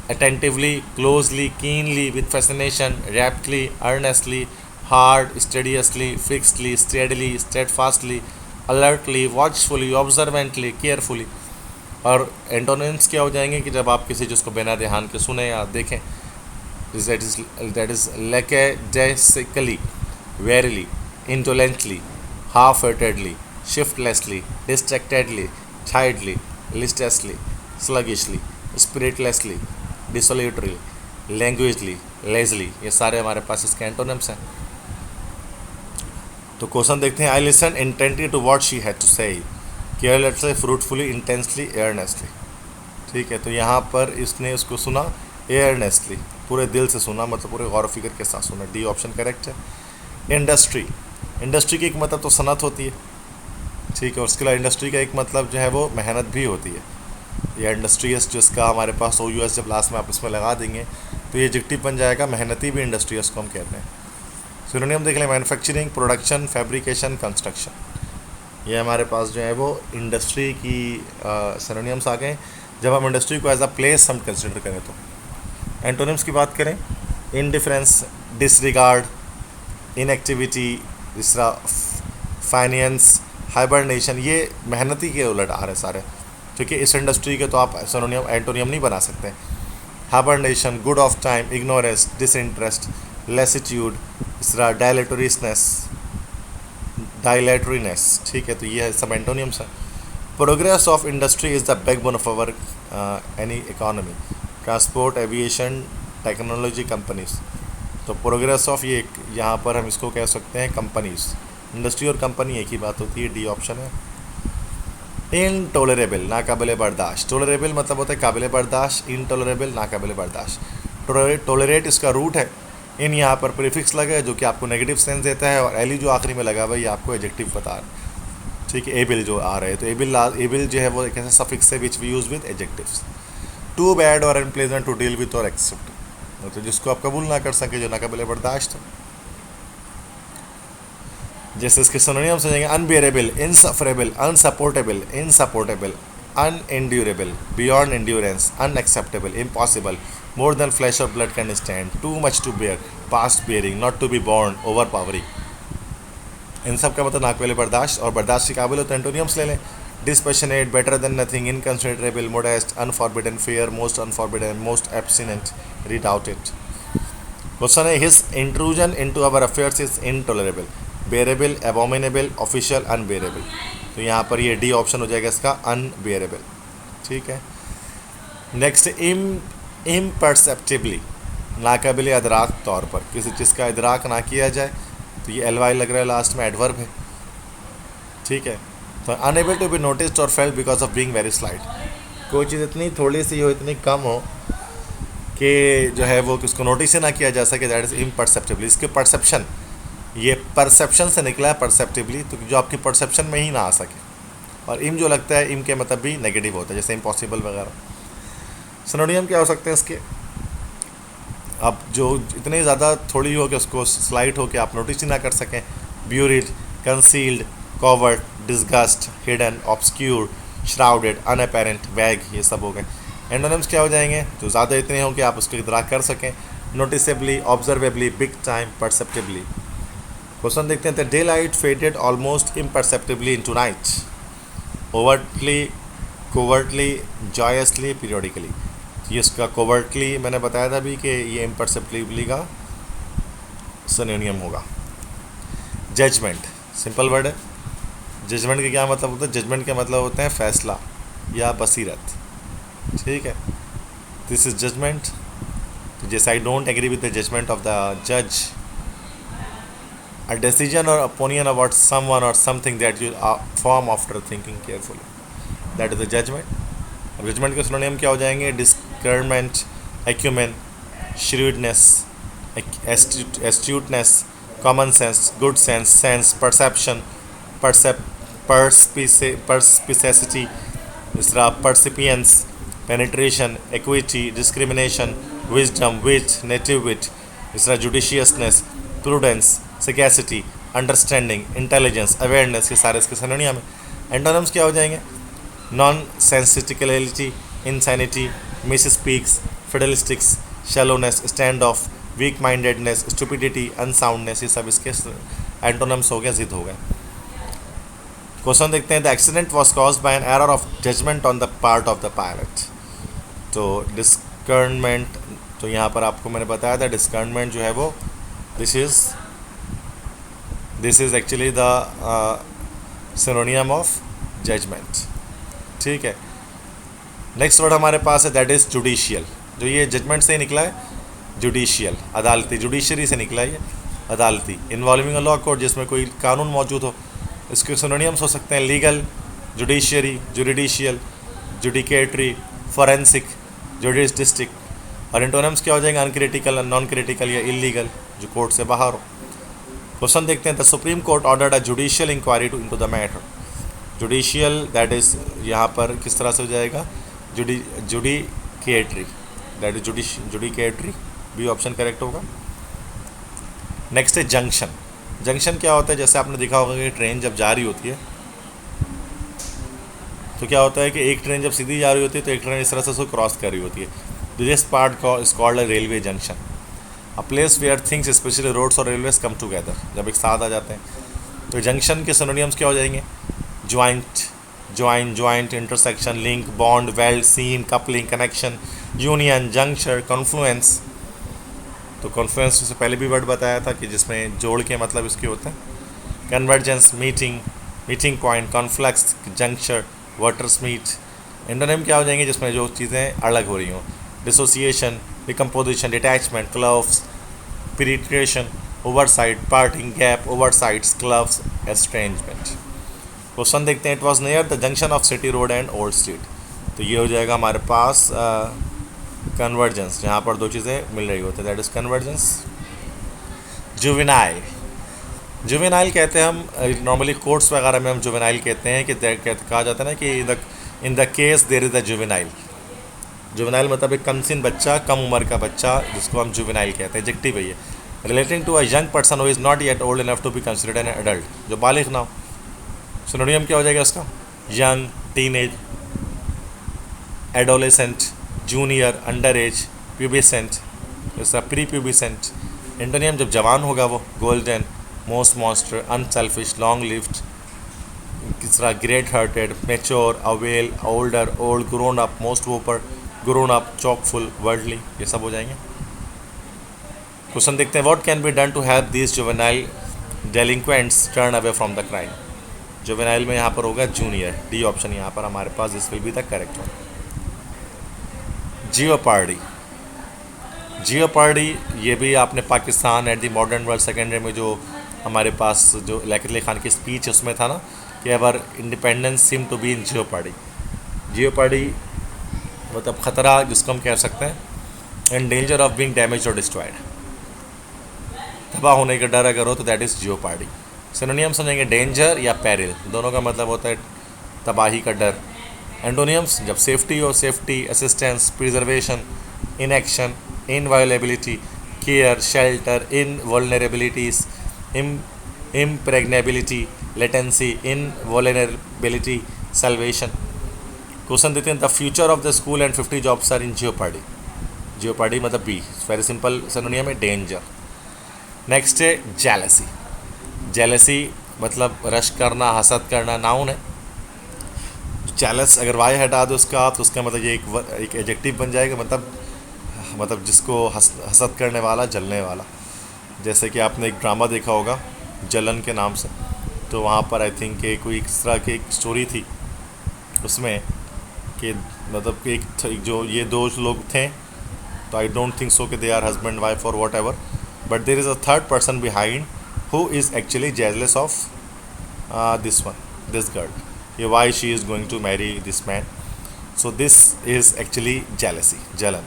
Attentively, closely, keenly, with fascination, raptly, earnestly, hard, studiously, fixedly, steadily, steadfastly, alertly, watchfully, observantly, carefully. और antonyms क्या हो जाएंगे कि जब आप किसी चीज़ को बिना ध्यान के सुने या देखें, that is lackadaisically, wearily, indolently, half heartedly, shiftlessly, distractedly, tiredly, listlessly, sluggishly, spiritlessly, desultorily, languidly, lazily. ये सारे हमारे पास इसके एंटोनिम्स हैं। तो क्वेश्चन देखते हैं। I listen intently to what she had to say, carelessly, fruitfully, intensely, earnestly. ठीक है, तो यहाँ पर इसने उसको सुना एयरनेसली, पूरे दिल से सुना, मतलब पूरे गौर फिक्र के साथ सुना। डी ऑप्शन करेक्ट है। इंडस्ट्री, इंडस्ट्री की एक मतलब तो सनत होती है, ठीक है। उसके अलावा इंडस्ट्री का एक मतलब जो है वो मेहनत भी होती है। या इंडस्ट्रियस जिसका हमारे पास ओ यूएस जब लास्ट में आप इसमें लगा देंगे तो ये एडजेक्टिव बन जाएगा, मेहनती भी इंडस्ट्रियस को हम कहते हैं। सिनोनिम देख लें। Manufacturing, production, fabrication, construction. ये हमारे पास जो है वो इंडस्ट्री की सिनोनिम्स आ गए। जब हम इंडस्ट्री को एज अ प्लेस हम कंसिडर करें तो एंटोनिम्स की बात करें। इनडिफरेंस, डिसरिगार्ड, इनएक्टिविटी, दूसरा फाइनेंस, हाइबरनेशन। ये मेहनती के उलट आ रहे सारे, क्योंकि इस इंडस्ट्री के तो आप सिनोनिम एंटोनियम नहीं बना सकते। Hibernation, good of time, ignorance, disinterest, lassitude, दूसरा डायलेटरीनेस। ठीक है, तो ये सब एंटोनियम्स हैं। Progress of industry is the backbone of our any economy. Transport, aviation, technology, companies. तो प्रोग्रेस ऑफ ये यहाँ पर हम इसको कह सकते हैं कंपनीज। इंडस्ट्री और कंपनी एक ही बात होती है। डी ऑप्शन है। इनटॉलरेबल, नाकाबिले बर्दाश्त। टॉलरेबल मतलब होता है काबिल बर्दाश्त, इनटॉलरेबल नाकाबिले बर्दाश्त। टॉलरेट इसका रूट है। इन यहाँ पर प्रीफिक्स लगा है जो कि आपको नेगेटिव सेंस देता है, और एली जो आखिरी में लगा हुआ है ये आपको एडजेक्टिव बता रहा है। ठीक है, एबिल जो आ रहे हैं तो एबिल जो है वो एक ऐसा सफिक्स है which we use with adjectives. Too bad और अनप्लेजेंट टू डील विथ और एक्सेप्ट, तो जिसको आप कबूल ना कर सके, जो नाकाबिले बर्दाश्त हो। जैसे इसके सिनोनिम्स हो जाएंगे। Unbearable, insufferable, unsupportable, insupportable, unendurable, beyond endurance, unacceptable, impossible, more than flesh और blood can stand, too much to bear, past bearing, not to be borne, overpowering. इन सब का मतलब नाकाबिले बर्दाश्त और बर्दाश्त के काबिल हो तो एंटोनियम्स ले लें। Dispassionate, better than nothing, inconsiderable, modest, unforbidden, fair, most unforbidden, most abstinent, redoubted. Question है। His intrusion into our affairs is intolerable, bearable, abominable, official, unbearable. तो यहाँ पर ये डी ऑप्शन हो जाएगा इसका, अनबेरेबल। ठीक है। नेक्स्ट, इम्परसेप्टिबली, नाकाबिले अदराक तौर पर, किसी चीज़ का इदराक ना किया जाए, तो ये एल वाई लग रहा है लास्ट में, एडवर्ब है। ठीक है। तो अनएबल टू बी नोटिस्ड और felt because of being very slight, कोई चीज़ इतनी थोड़ी सी हो, इतनी कम हो कि जो है वो किसको नोटिस ही ना किया जा सके, दैट इज़ इम्परसेप्टिबली। इसके परसेप्शन, ये परसेप्शन से निकला है परसेप्टिवली, तो जो आपकी परसेप्शन में ही ना आ सके। और इम जो लगता है, इम के मतलब भी नेगेटिव होता है, जैसे इम्पॉसिबल वगैरह। सिनोनियम क्या हो सकते हैं इसके? अब जो इतनी ज़्यादा थोड़ी हो कि उसको स्लाइट हो कि आप नोटिस ही ना कर सकें। Buried, concealed, covered, disguised, hidden, obscure, shrouded, unapparent, vague, ये सब हो गए। एंटोनिम्स क्या हो जाएंगे? जो ज़्यादा इतने हो कि आप उसको इदराक कर सकें। Noticeably, observably, big time, perceptibly. Question देखते हैं। The daylight faded almost imperceptibly into night, overtly, covertly, joyously, periodically. ये इसका कोवर्टली मैंने बताया था अभी कि ये इम्परसेप्टिवली का सिनोनियम होगा। जजमेंट, सिंपल वर्ड है। जजमेंट का क्या मतलब होता है? जजमेंट का मतलब होता है फैसला या बसीरत। ठीक है, दिस इज जजमेंट। जैसे I don't agree with the judgement of the जज, a decision or opinion about someone or something that you form after thinking carefully. That is a judgment. अब जजमेंट के सिनोनिम क्या हो जाएंगे? डिस्कर्नमेंट, acumen, shrewdness, astuteness, common sense, good sense, perception, perspicacity, दूसरा percipience, penetration, equity, discrimination, wisdom, wit, native wit, दूसरा judiciousness, prudence, sagacity, understanding, intelligence, awareness, ये सारे इसके सिनोनियम है। एंटोनिम्स क्या हो जाएंगे? Nonsensicality, insanity, misspeaks, fiddlesticks, shallowness, stand off, weak mindedness, stupidity, unsoundness, ये सब इसके एंटोनिम्स हो गए, जिद हो गए। क्वेश्चन देखते हैं। The accident was caused by an error of judgement on the part of the pilot. तो डिस्कर्नमेंट, तो यहाँ पर आपको मैंने बताया था डिस्कर्नमेंट जो है वो this is actually the synonym of judgement. ठीक है, नेक्स्ट वर्ड हमारे पास है दैट इज़ जुडिशियल। जो ये जजमेंट से ही निकला है, जुडिशियल, अदालती, जुडिशरी से निकला है ये, अदालती, इन्वॉल्विंग अ लॉ कोर्ट, जिसमें कोई कानून मौजूद हो। इसके सिनोनियम्स हो सकते हैं legal, judiciary, judicial, judicatory, forensic, juristic. और एंटोनिम्स क्या हो जाएंगे? अनक्रिटिकल, नॉन क्रिटिकल या इलीगल, जो कोर्ट से बाहर हो। क्वेश्चन देखते हैं। The supreme court ordered a judicial inquiry to into the matter. Judicial that is यहाँ पर किस तरह से हो जाएगा? Judicatory, that is judicatory, B option correct होगा। नेक्स्ट है जंक्शन। जंक्शन क्या होता है? जैसे आपने देखा होगा कि ट्रेन जब जा रही होती है तो क्या होता है कि एक ट्रेन जब सीधी जा रही होती है तो एक ट्रेन इस तरह से उसको क्रॉस कर रही होती है। This part is called a railway junction, a place where things specially roads और रेलवेज कम टुगेदर, जब एक साथ आ जाते हैं। तो जंक्शन के सिनोनिम्स क्या हो जाएंगे? Joint, intersection, link, bond, weld, seam, coupling, connection, union, junction, confluence. तो कॉन्फ्लुएंस से पहले भी वर्ड बताया था कि जिसमें जोड़ के मतलब इसके होते हैं। Convergence, meeting point, conflux, junction, watersmeet. Antonym क्या हो जाएंगे? जिसमें जो चीज़ें अलग हो रही हों। Dissociation, decomposition, detachment, cleaves, penetration, oversight, parting, gap, oversights, cleaves, estrangement. Question देखते हैं। It was near the junction of city road and old street. तो ये हो जाएगा हमारे पास कन्वर्जेंस, जहाँ पर दो चीज़ें मिल रही होती है, that is convergence. Juvenile, juvenile कहते हैं हम नॉर्मली कोर्ट्स वगैरह में हम जुवेनाइल कहते हैं कि कहा जाता है ना कि in the case there is the juvenile. Juvenile मतलब एक कमसिन बच्चा, कम उम्र का बच्चा, जिसको हम जुवेनाइल कहते हैं, एडजेक्टिव है ये। Relating to a young person who is not yet old enough to be considered an adult, जो बालिग ना हो। सिनोनियम क्या हो जाएगा इसका? Young, teenage, adolescent, junior, under age, pubescent, जैसा प्री प्यूबिसेंट। एंटोनियम जब जवान होगा वो golden, most monster, unselfish, long lived, तीसरा great hearted, mature, avail, older, old, grown up, most whopper, grown up, chockful, worldly, ये सब हो जाएंगे। क्वेश्चन देखते हैं। What can be done to help this juvenile delinquents turn away from the crime. Juvenile में यहाँ पर होगा जूनियर, डी ऑप्शन यहाँ पर हमारे पास, this will be the correct one. Jeopardy, jeopardy ये भी आपने Pakistan at the modern world secondary में जो हमारे पास जो लियाकत अली खान की स्पीच उसमें था ना कि our independence seem to be in jeopardy. Jeopardy मतलब ख़तरा जिसको हम कह सकते हैं, in danger of being damage और डिस्ट्रॉयड, तबाह होने का डर अगर हो तो दैट इज़ जियोपार्डी। सिनोनियम समझेंगे डेंजर या पेरिल, दोनों का मतलब होता है तबाही का डर। एंटोनियम्स जब सेफ्टी हो, safety, assistance, preservation, inaction, inviolability, care, shelter, invulnerabilities, impregnability, latency, invulnerability, salvation. Question देते हैं। The future of the school and 50 jobs are in jeopardy. Jeopardy मतलब बी, वेरी सिंपल सिनोनियम है डेंजर। नेक्स्ट है jealousy. Jealousy मतलब रश करना, हसद करना, नाउन है। जेलस अगर वाई हटा दो उसका तो उसका मतलब ये एक एडजेक्टिव बन जाएगा, मतलब जिसको हसद करने वाला, जलने वाला। जैसे कि आपने एक ड्रामा देखा होगा जलन के नाम से, तो वहाँ पर आई थिंक कोई इस तरह की एक स्टोरी थी उसमें कि मतलब कि एक जो ये दो लोग थे, तो आई डोंट थिंक सो कि दे आर हस्बैंड वाइफ और what ever, but there is a third person behind who is actually jealous of this one, this girl. Yeah, why she is going to marry this man. So this is actually jealousy, jalan.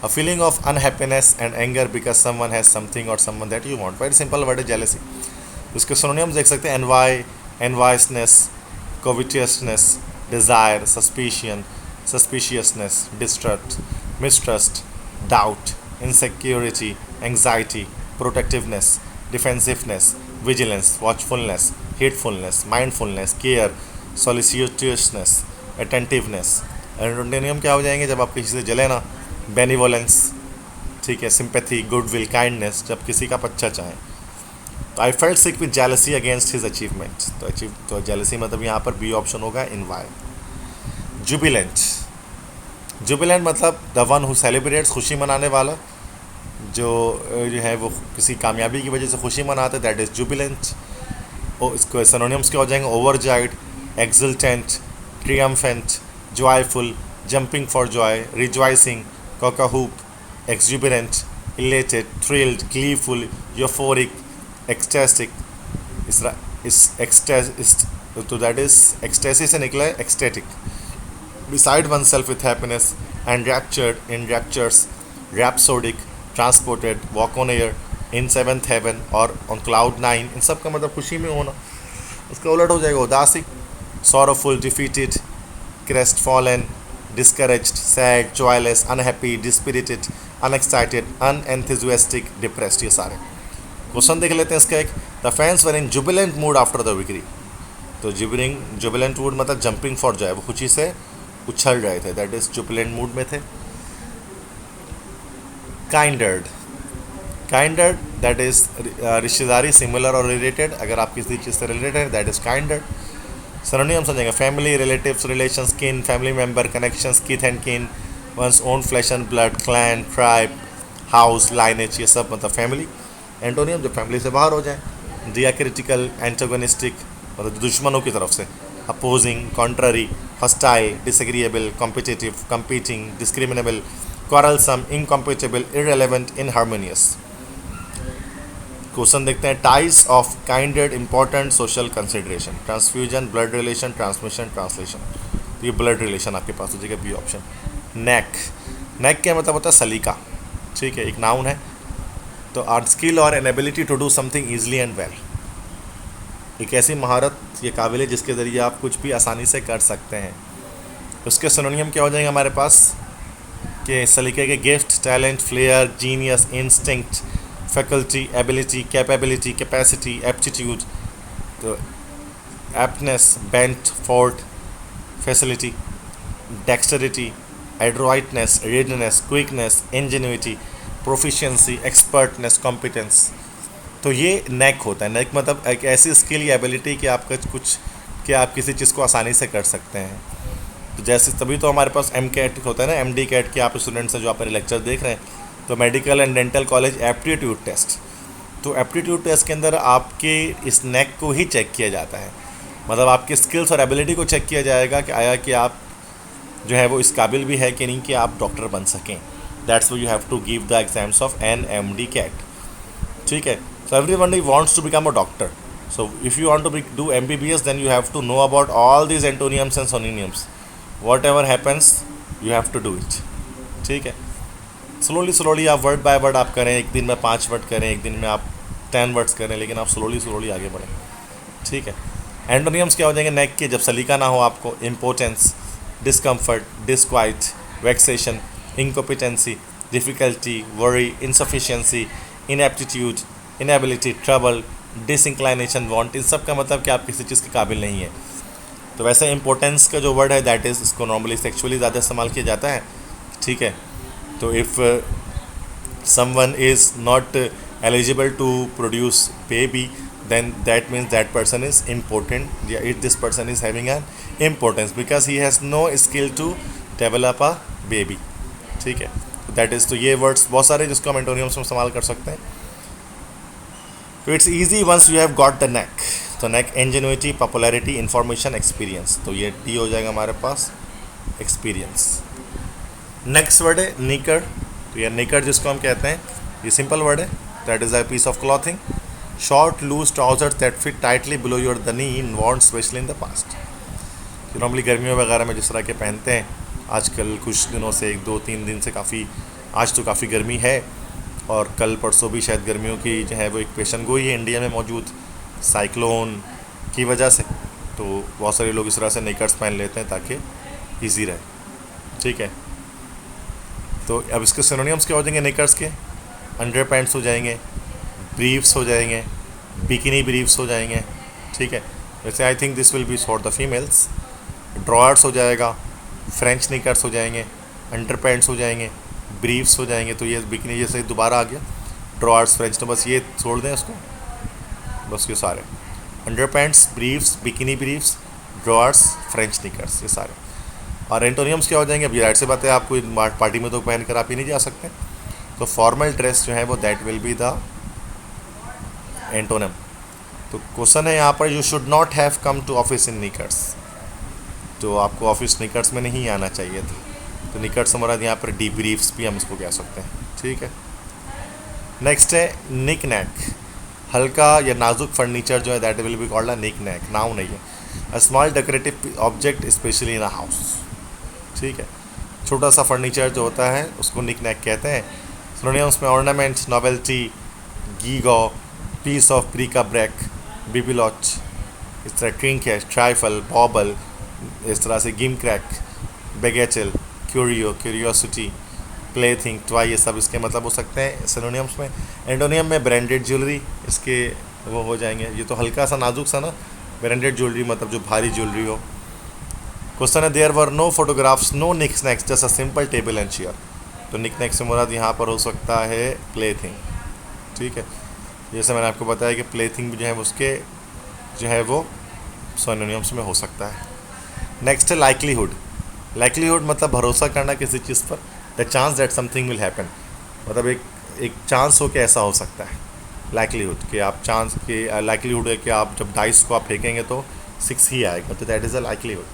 A feeling of unhappiness and anger because someone has something or someone that you want. Very simple word है jealousy. उसके synonyms देख सकते हैं envy, enviousness, covetousness, desire, suspicion, suspiciousness, distrust, mistrust, doubt, insecurity, anxiety, protectiveness, defensiveness, vigilance, watchfulness, heedfulness, mindfulness, care, solicitousness, attentiveness. Antonym क्या हो जाएंगे जब आप किसी से जले ना? बेनिवोलेंस, ठीक है, सिंपैथी, गुडविल, काइंडनेस, जब किसी का अच्छा चाहें. तो I felt sick with jealousy against his achievement. तो जेलसी मतलब यहाँ पर बी ऑप्शन होगा इनवाय. जुबिलेंट, जुबिलेंट मतलब द वन हु सेलिब्रेट्स, खुशी मनाने वाला. जो है वो किसी कामयाबी की वजह से खुशी मनाते, दैट इज़ जुबिलेंट. इसको सिनोनिम्स क्या हो जाएंगे? Overjoyed, exultant, triumphant, joyful, jumping for joy, rejoicing, cock-a-hoop, exuberant, elated, thrilled, gleeful, euphoric, ecstatic. तो दैट इज एक्सटेसी से निकला है ecstatic. Beside oneself with happiness, enraptured, in raptures, rhapsodic, transported, walk on air, in seventh heaven और on cloud nine. इन सब का मतलब खुशी में होना. उसका उलट हो जाएगा उदासी, sorrowful, defeated, crestfallen, discouraged, sad, joyless, unhappy, dispirited, unexcited, unenthusiastic, depressed. ये सारे क्वेश्चन देख लेते हैं इसका एक. The fans were in Jubilant mood after the victory. तो जुबिलेंट मूड मतलब जंपिंग फॉर जॉय, वो खुशी से उछल रहे थे, दैट इज जुबिलेंट मूड में थे. काइंडर्ड, काइंडर्ड दैट इज रिश्तेदारी, सिमिलर और रिलेटेड. अगर आप किसी चीज़ से रिलेटेड है दैट इज काइंडर्ड. सिनोनिम्स समझेंगे family, relatives, relations, kin, family member, connections, kith and kin, one's own flesh and blood, clan, tribe, house, lineage, ये सब मतलब फैमिली. एंटोनियम जो फैमिली से बाहर हो जाए. डियाक्रिटिकल, एंटागोनिस्टिक मतलब दुश्मनों की तरफ से. Opposing, contrary, hostile, disagreeable, competitive, competing, discriminable, quarrelsome, incompatible, irrelevant, inharmonious. Question देखते हैं. Ties of kindred, important social consideration, transfusion, blood relation, transmission, translation. तो ये ब्लड रिलेशन आपके पास हो जाएगा बी ऑप्शन. नेक, नेक क्या मतलब होता है? सलीका, ठीक है, एक नाउन है. तो आर्ट स्किल और an ability to do something easily and well. एक ऐसी महारत, ये काबिल है जिसके ज़रिए आप कुछ भी आसानी से कर सकते हैं. उसके सिनोनियम क्या हो जाएंगे हमारे पास? कि सलीके के gift, talent, flair, genius, instinct, faculty, ability, capability, capacity, aptitude. तो aptness, bent, forte, facility, dexterity, adroitness, readiness, quickness, ingenuity, proficiency, expertness, competence. तो ये नेक होता है. नेक मतलब एक ऐसी स्किल या एबिलिटी कि आपका कुछ, कि आप किसी चीज़ को आसानी से कर सकते हैं. तो जैसे तभी तो हमारे पास MCAT होता है ना, MD CAT के आप स्टूडेंट्स हैं जो आप लेक्चर देख रहे हैं. तो medical and dental college aptitude test. तो एप्टीट्यूड टेस्ट के अंदर आपके इस नेक को ही चेक किया जाता है. मतलब आपकी स्किल्स और एबिलिटी को चेक किया जाएगा कि आया कि आप जो है वो इस काबिल भी है कि नहीं कि आप डॉक्टर बन सकें. That's why you have to give the exams of NMD CAT. ठीक है. So everyone wants to become a doctor. So if you want to do MBBS then you have to know about all these antonyms and synonyms. Whatever happens you have to do it. ठीक है. Slowly आप word by word आप करें. एक दिन में 5 word करें, एक दिन में आप 10 वर्ड्स करें, लेकिन आप स्लोली आगे बढ़ें. ठीक है. एंटोनियम्स क्या हो जाएंगे नेक के? जब सलीका ना हो आपको. Importance, discomfort, disquiet, vexation, incompetency, difficulty, worry, insufficiency, inaptitude, inability, trouble, disinclination, want. इन सब का मतलब कि आप किसी चीज़ के काबिल नहीं है. तो वैसे इम्पोर्टेंस का जो वर्ड है दैट इज़, इसको नॉर्मली सेक्सुअली ज़्यादा इस्तेमाल किया जाता है. ठीक है. तो if someone is not eligible to produce baby, then that means that person is important. Yeah, if this person is having an importance because he has no skill to develop a baby. ठीक है. That is. तो ये words बहुत सारे जिसको हम एंटोनियम्स में इस्तेमाल कर सकते हैं. तो it's easy once you have got the knack. तो knack, ingenuity, popularity, information, experience. तो ये डी हो जाएगा हमारे पास, एक्सपीरियंस. नेक्स्ट वर्ड है निकर. तो ये निकर जिसको हम कहते हैं, ये सिंपल वर्ड है. That is a piece of clothing, short loose trousers that fit tightly below your the knee in वॉन्ट specially in the past. Normally गर्मियों वगैरह में जिस तरह के पहनते हैं, आजकल कुछ दिनों से 1 2 3 दिन से काफ़ी, आज तो काफ़ी गर्मी है और कल परसों भी शायद गर्मियों की जो है वो एक पेशन गोई है इंडिया में मौजूद, साइक्लोन की वजह से। तो बहुत सारे लोग इस तरह से निकर्स पहन लेते हैं ताकि इजी रहे, ठीक है। तो अब इसके सिनोनिम्स क्या हो जाएंगे निकर्स के? अंडर पैंट्स हो जाएंगे, ब्रीफ्स हो जाएंगे, बिकिनी ब्रीफ्स हो जाएंगे, ठीक है। वैसे I think this will be for the females. Drawers हो जाएगा, फ्रेंच निकर्स हो जाएंगे, अंडर पैंट्स हो जाएंगे, ब्रीफ्स हो जाएंगे। तो ये बिकिनी जैसे दोबारा आ गया, ड्रॉयर्स फ्रेंच, तो बस ये छोड़ दें उसको, बस ये सारे underpants, briefs, bikini briefs, drawers, French knickers, ये सारे। और एंटोनियम्स क्या हो जाएंगे? अभी राइट से बात है, आपको पार्टी में तो पहन कर आप ही नहीं जा सकते, तो फॉर्मल ड्रेस जो है वो that will be the antonym. तो क्वेश्चन है यहाँ पर, you should not have come to office in knickers. तो आपको ऑफिस निकर्स में नहीं आना चाहिए था, तो निकर्स हमारा यहाँ पर डी ब्रीफ्स भी हम इसको कह सकते हैं, ठीक है। नेक्स्ट है निक नैक, हल्का या नाजुक फर्नीचर जो है that will be called a knick knack, noun नहीं है। A small decorative object specially in a house, ठीक है। छोटा सा फर्नीचर जो होता है उसको निक नैक कहते हैं। सिनोनिम्स में ornament, novelty, gewgaw, piece of bric-a-brac, bibelot, इस तरह ट्रिंकेट, ट्राइफल, बॉबल, इस तरह से gimcrack, bagatelle, curio, curiosity, plaything, toy, ये सब इसके मतलब हो सकते हैं सिनोनिम्स में। एंटोनियम में ब्रांडेड ज्वेलरी, इसके वो हो जाएंगे। ये तो हल्का सा नाजुक सा ना, ब्रांडेड ज्वेलरी मतलब जो भारी ज्वेलरी हो। क्वेश्चन है, there were no photographs, no knick knacks, just a simple table and chair. तो निक नैक से मुराद यहाँ पर हो सकता है प्ले थिंग, ठीक है। जैसे मैंने आपको बताया कि प्ले थिंग जो है उसके जो है वो सिनोनिम्स में हो सकता है। नेक्स्ट है लाइकलीहुड। लाइकलीहुड मतलब भरोसा करना किसी चीज़ पर, the chance that something will happen, मतलब एक चांस हो कि ऐसा हो सकता है। लाइकलीहुड कि आप चांस कि लाइकलीहुड है कि आप जब डाइस को आप फेंकेंगे तो 6 ही आएगा, तो दैट इज़ अ लाइकलीहुड।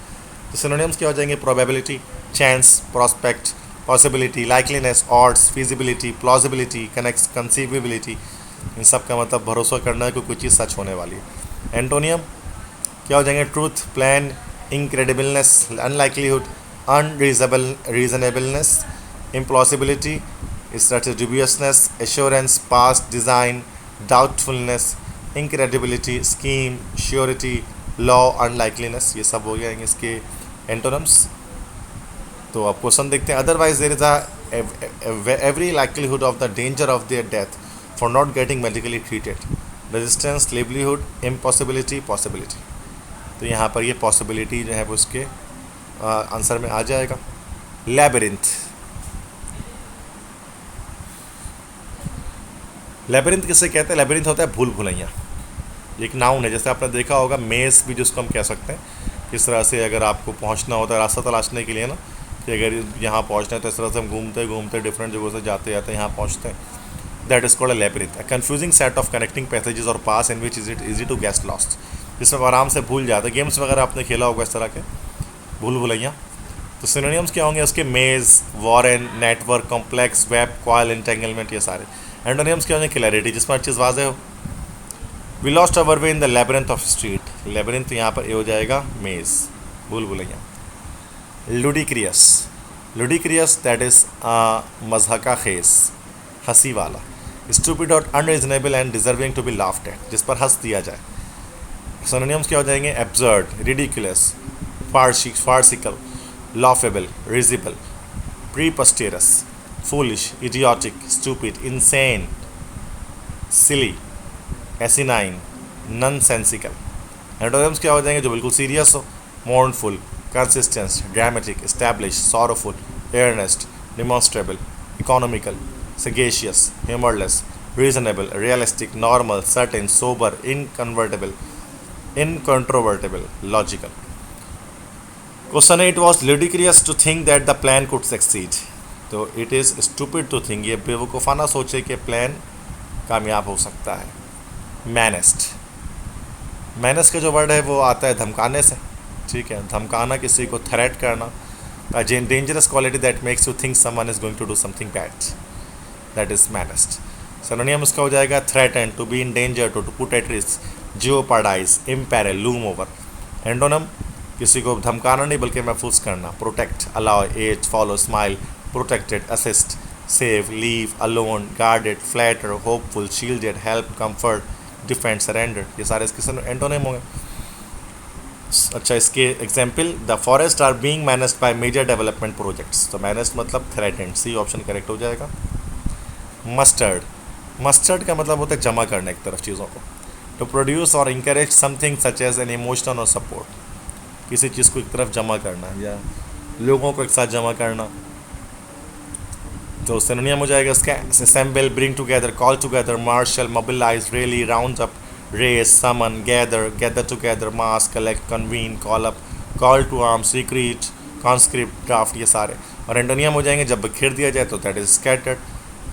तो सिनोनिम्स क्या हो जाएंगे? Probability, chance, prospect, possibility, likeliness, odds, feasibility, plausibility, conceivability. इन सब का मतलब भरोसा करना है कि कोई चीज़ सच होने वाली है। एंटोनियम क्या हो जाएंगे? Truth, plan, incredibleness, unlikelihood, reasonableness, implausibility, is such as dubiousness, assurance, past, design, doubtfulness, incredibility, scheme, surety, law, unlikeliness, ये सब हो जाएंगे इसके एंटोनम्स। तो अब क्वेश्चन देखते हैं। Otherwise there is a every likelihood of the danger of their death for not getting medically treated, resistance, livelihood, impossibility, possibility. तो यहाँ पर ये पॉसिबिलिटी जो है वो उसके आंसर में आ जाएगा। लैबिरिंथ, लैबिरिंथ किसे कहते हैं? लैबिरिंथ होता है भूल भुलैया, एक नाउन है। जैसे आपने देखा होगा मेज़ भी जिसको हम कह सकते हैं, किस तरह से अगर आपको पहुंचना होता है रास्ता तलाशने के लिए ना, कि अगर यहाँ पहुंचना है तो इस तरह से हम घूमते घूमते डिफरेंट जगहों से जाते जाते यहाँ पहुँचते हैं। That is called a labyrinth, a confusing set of connecting passages और paths in which is it easy to get lost, जिसमें आराम से भूल जाते हैं। गेम्स वगैरह आपने खेला होगा इस तरह के भूल भुलैया। तो सिनोनिम्स क्या होंगे उसके? मेज़, Warren, network, complex, web, coil, entanglement, ये सारे। एंटोनिम्स क्या होंगे? क्लैरिटी, जिसमें हर चीज़ वाज़ेह हो। We lost our way in the labyrinth of street, labyrinth यहाँ पर ये हो जाएगा मेज़, भूल भुलैया। लुडिक्रियस, लुडिक्रियस दैट इज़ मज़हका खेस, हंसी वाला। स्टूपिड और unreasonable and deserving to be laughed at, जिस पर हंस दिया जाए। सिनोनिम्स क्या हो जाएंगे? Absurd, ridiculous, farcical, laughable, risible, preposterous, foolish, idiotic, stupid, insane, silly, asinine, nonsensical। Antonyms क्या हो जाएंगे? जो बिल्कुल सीरियस हो, mournful, consistent, dramatic, established, sorrowful, earnest, demonstrable, economical, sagacious, humorless, reasonable, realistic, normal, certain, sober, inconvertible, incontrovertible, logical। Question है, it was ludicrous to think that the plan could succeed, तो it is stupid to think, ये बेवकूफ़ाना सोचे कि plan कामयाब हो सकता है। मैनेस्ट, मैनेस का जो वर्ड है वो आता है धमकाने से, ठीक है। धमकाना, किसी को थ्रेट करना, dangerous quality that makes you think someone is going to do something bad, that is menace. Synonym इसका हो जाएगा threaten, to be in danger, to put at risk, jeopardise, imperil, loom over. Antonym किसी को धमकाना नहीं बल्कि महफूज करना, protect, allow, age, follow, smile, protected, assist, save, leave, alone, guarded, flatter, hopeful, shielded, help, comfort, defend, surrender. ये सारे इसके एंटोनिम होंगे। अच्छा, इसके example, the forest are being managed by major development projects. तो मैनेज्ड मतलब थ्रेटेंड, सी ऑप्शन करेक्ट हो जाएगा। मस्टर्ड, मस्टर्ड का मतलब होता है जमा करना एक तरफ चीज़ों को। टू प्रोड्यूस और encourage something such as an emotional और सपोर्ट, किसी चीज़ को एक तरफ जमा करना या लोगों को एक साथ जमा करना। तो सिनोनिम हो जाएगा इसका assemble, bring together, call together, marshal, mobilise, rally, round up, raise, summon, gather, gather together, mass, collect, convene, call up, call to arms, recruit, conscript, draft, ये सारे। और एंटोनियम हो जाएंगे जब बिखेर दिया जाए तो दैट इज स्कैटर्ड।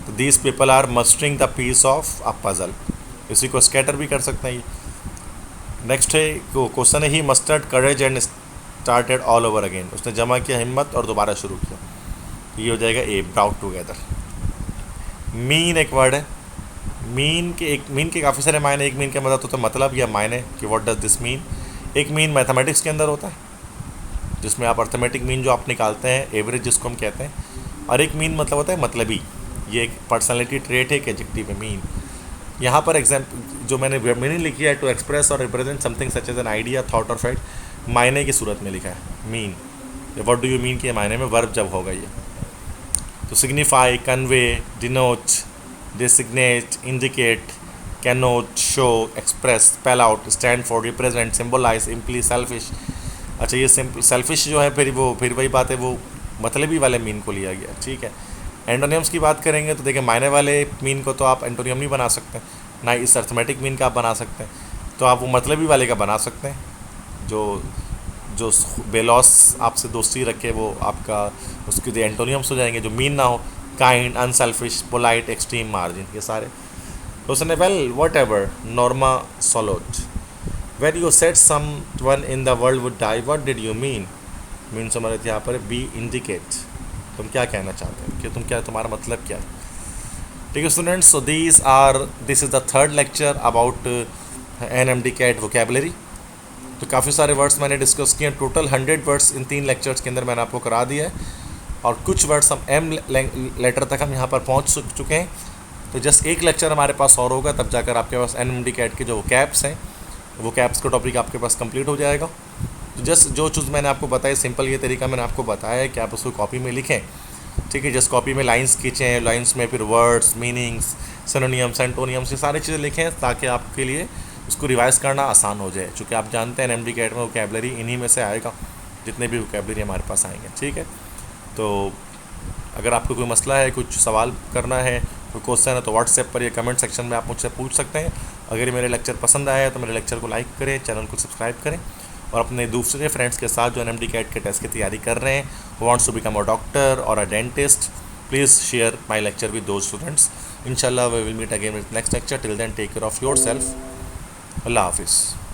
तो these people are mustering the piece of a puzzle, इसी को स्कैटर भी कर सकते हैं। नेक्स्ट है क्वेश्चन है, he mustered courage and started all over again, उसने जमा किया हिम्मत और दोबारा शुरू किया। ये हो जाएगा ए, ब्राउट टुगेदर। मीन एक वर्ड है, मीन के काफ़ी सारे मायने। एक मीन का मतलब होता है मतलब या मायने कि व्हाट डज दिस मीन। एक मीन मैथमेटिक्स के अंदर होता है जिसमें आप अर्थमेटिक मीन जो आप निकालते हैं, एवरेज जिसको हम कहते हैं। और एक मीन मतलब होता है मतलबी, ये एक पर्सनैलिटी ट्रेट है, एक एडजेक्टिव है मीन। यहाँ पर एग्जाम्पल जो मैंने मीनिंग लिखी है, टू एक्सप्रेस और represent something such as an idea, thought और फैक्ट, मायने की सूरत में लिखा है mean. What do you mean के मायने में वर्ब जब होगा ये। तो signify, convey, denote, designate, indicate, connote, show, express, spell out, stand for, represent, symbolise, imply, selfish. अच्छा, ये सेल्फिश जो है फिर वही बात है, वो मतलबी वाले मीन को लिया गया, ठीक है। एंटोनियम्स की बात करेंगे तो देखिए मायने वाले मीन को तो आप एंटोनियम नहीं बना सकते, ना इस अर्थमेटिक मीन का आप बना सकते हैं। तो आप वो मतलबी वाले का बना सकते हैं, जो जो बेलॉस आपसे दोस्ती रखे वो आपका उसके जो एंटोनियम्स हो जाएंगे, जो मीन ना हो, kind, unselfish, polite, extreme, margin, ये सारे। तो उसने वेल वॉट एवर नॉर्मा सोलोट, when you set someone in the world would die, what did you mean. Mean हमारे यहाँ पर बी इंडिकेट, तुम क्या कहना चाहते हो, कि तुम क्या, तुम्हारा मतलब क्या है। ठीक है students, so this is the third lecture about NMDCAT vocabulary. तो काफ़ी सारे वर्ड्स मैंने डिस्कस किए, टोटल 100 वर्ड्स इन 3 लेक्चर्स के अंदर मैंने आपको करा दिया है। और कुछ वर्ड्स हम M लेटर तक हम यहाँ पर पहुँच चुके हैं। तो जस्ट एक लेक्चर हमारे पास और होगा, तब जाकर आपके पास NMDCAT के जो कैप्स हैं, वो कैप्स का टॉपिक आपके पास कंप्लीट हो जाएगा। तो जस्ट जो चीज़ मैंने आपको बताई, सिंपल ये तरीका मैंने आपको बताया है कि आप उसको कॉपी में लिखें, ठीक है। जस्ट कॉपी में लाइंस खींचें, लाइंस में फिर वर्ड्स, मीनिंग्स, सिनोनियम्स, एंटोनियम्स, ये सारी चीज़ें लिखें ताकि आपके लिए उसको रिवाइज़ करना आसान हो जाए। चूँकि आप जानते हैं NMDCAT में वोकेबलरी इन्हीं में से आएगा, जितने भी वोकेबलरी हमारे पास आएंगे, ठीक है। तो अगर आपको कोई मसला है, कुछ सवाल करना है, कोई क्वेश्चन है, तो व्हाट्सएप पर या कमेंट सेक्शन में आप मुझसे पूछ सकते हैं। अगर मेरे लेक्चर पसंद आया तो मेरे लेक्चर को लाइक करें, चैनल को सब्सक्राइब करें, और अपने दूसरे फ्रेंड्स के साथ जो NMDCAT के टेस्ट की तैयारी कर रहे हैं, wants to become a doctor और a dentist, please share my lecture with those students. इंशाल्लाह we will meet again with next lecture. Till then take care of yourself. अल्लाह हाफिज़।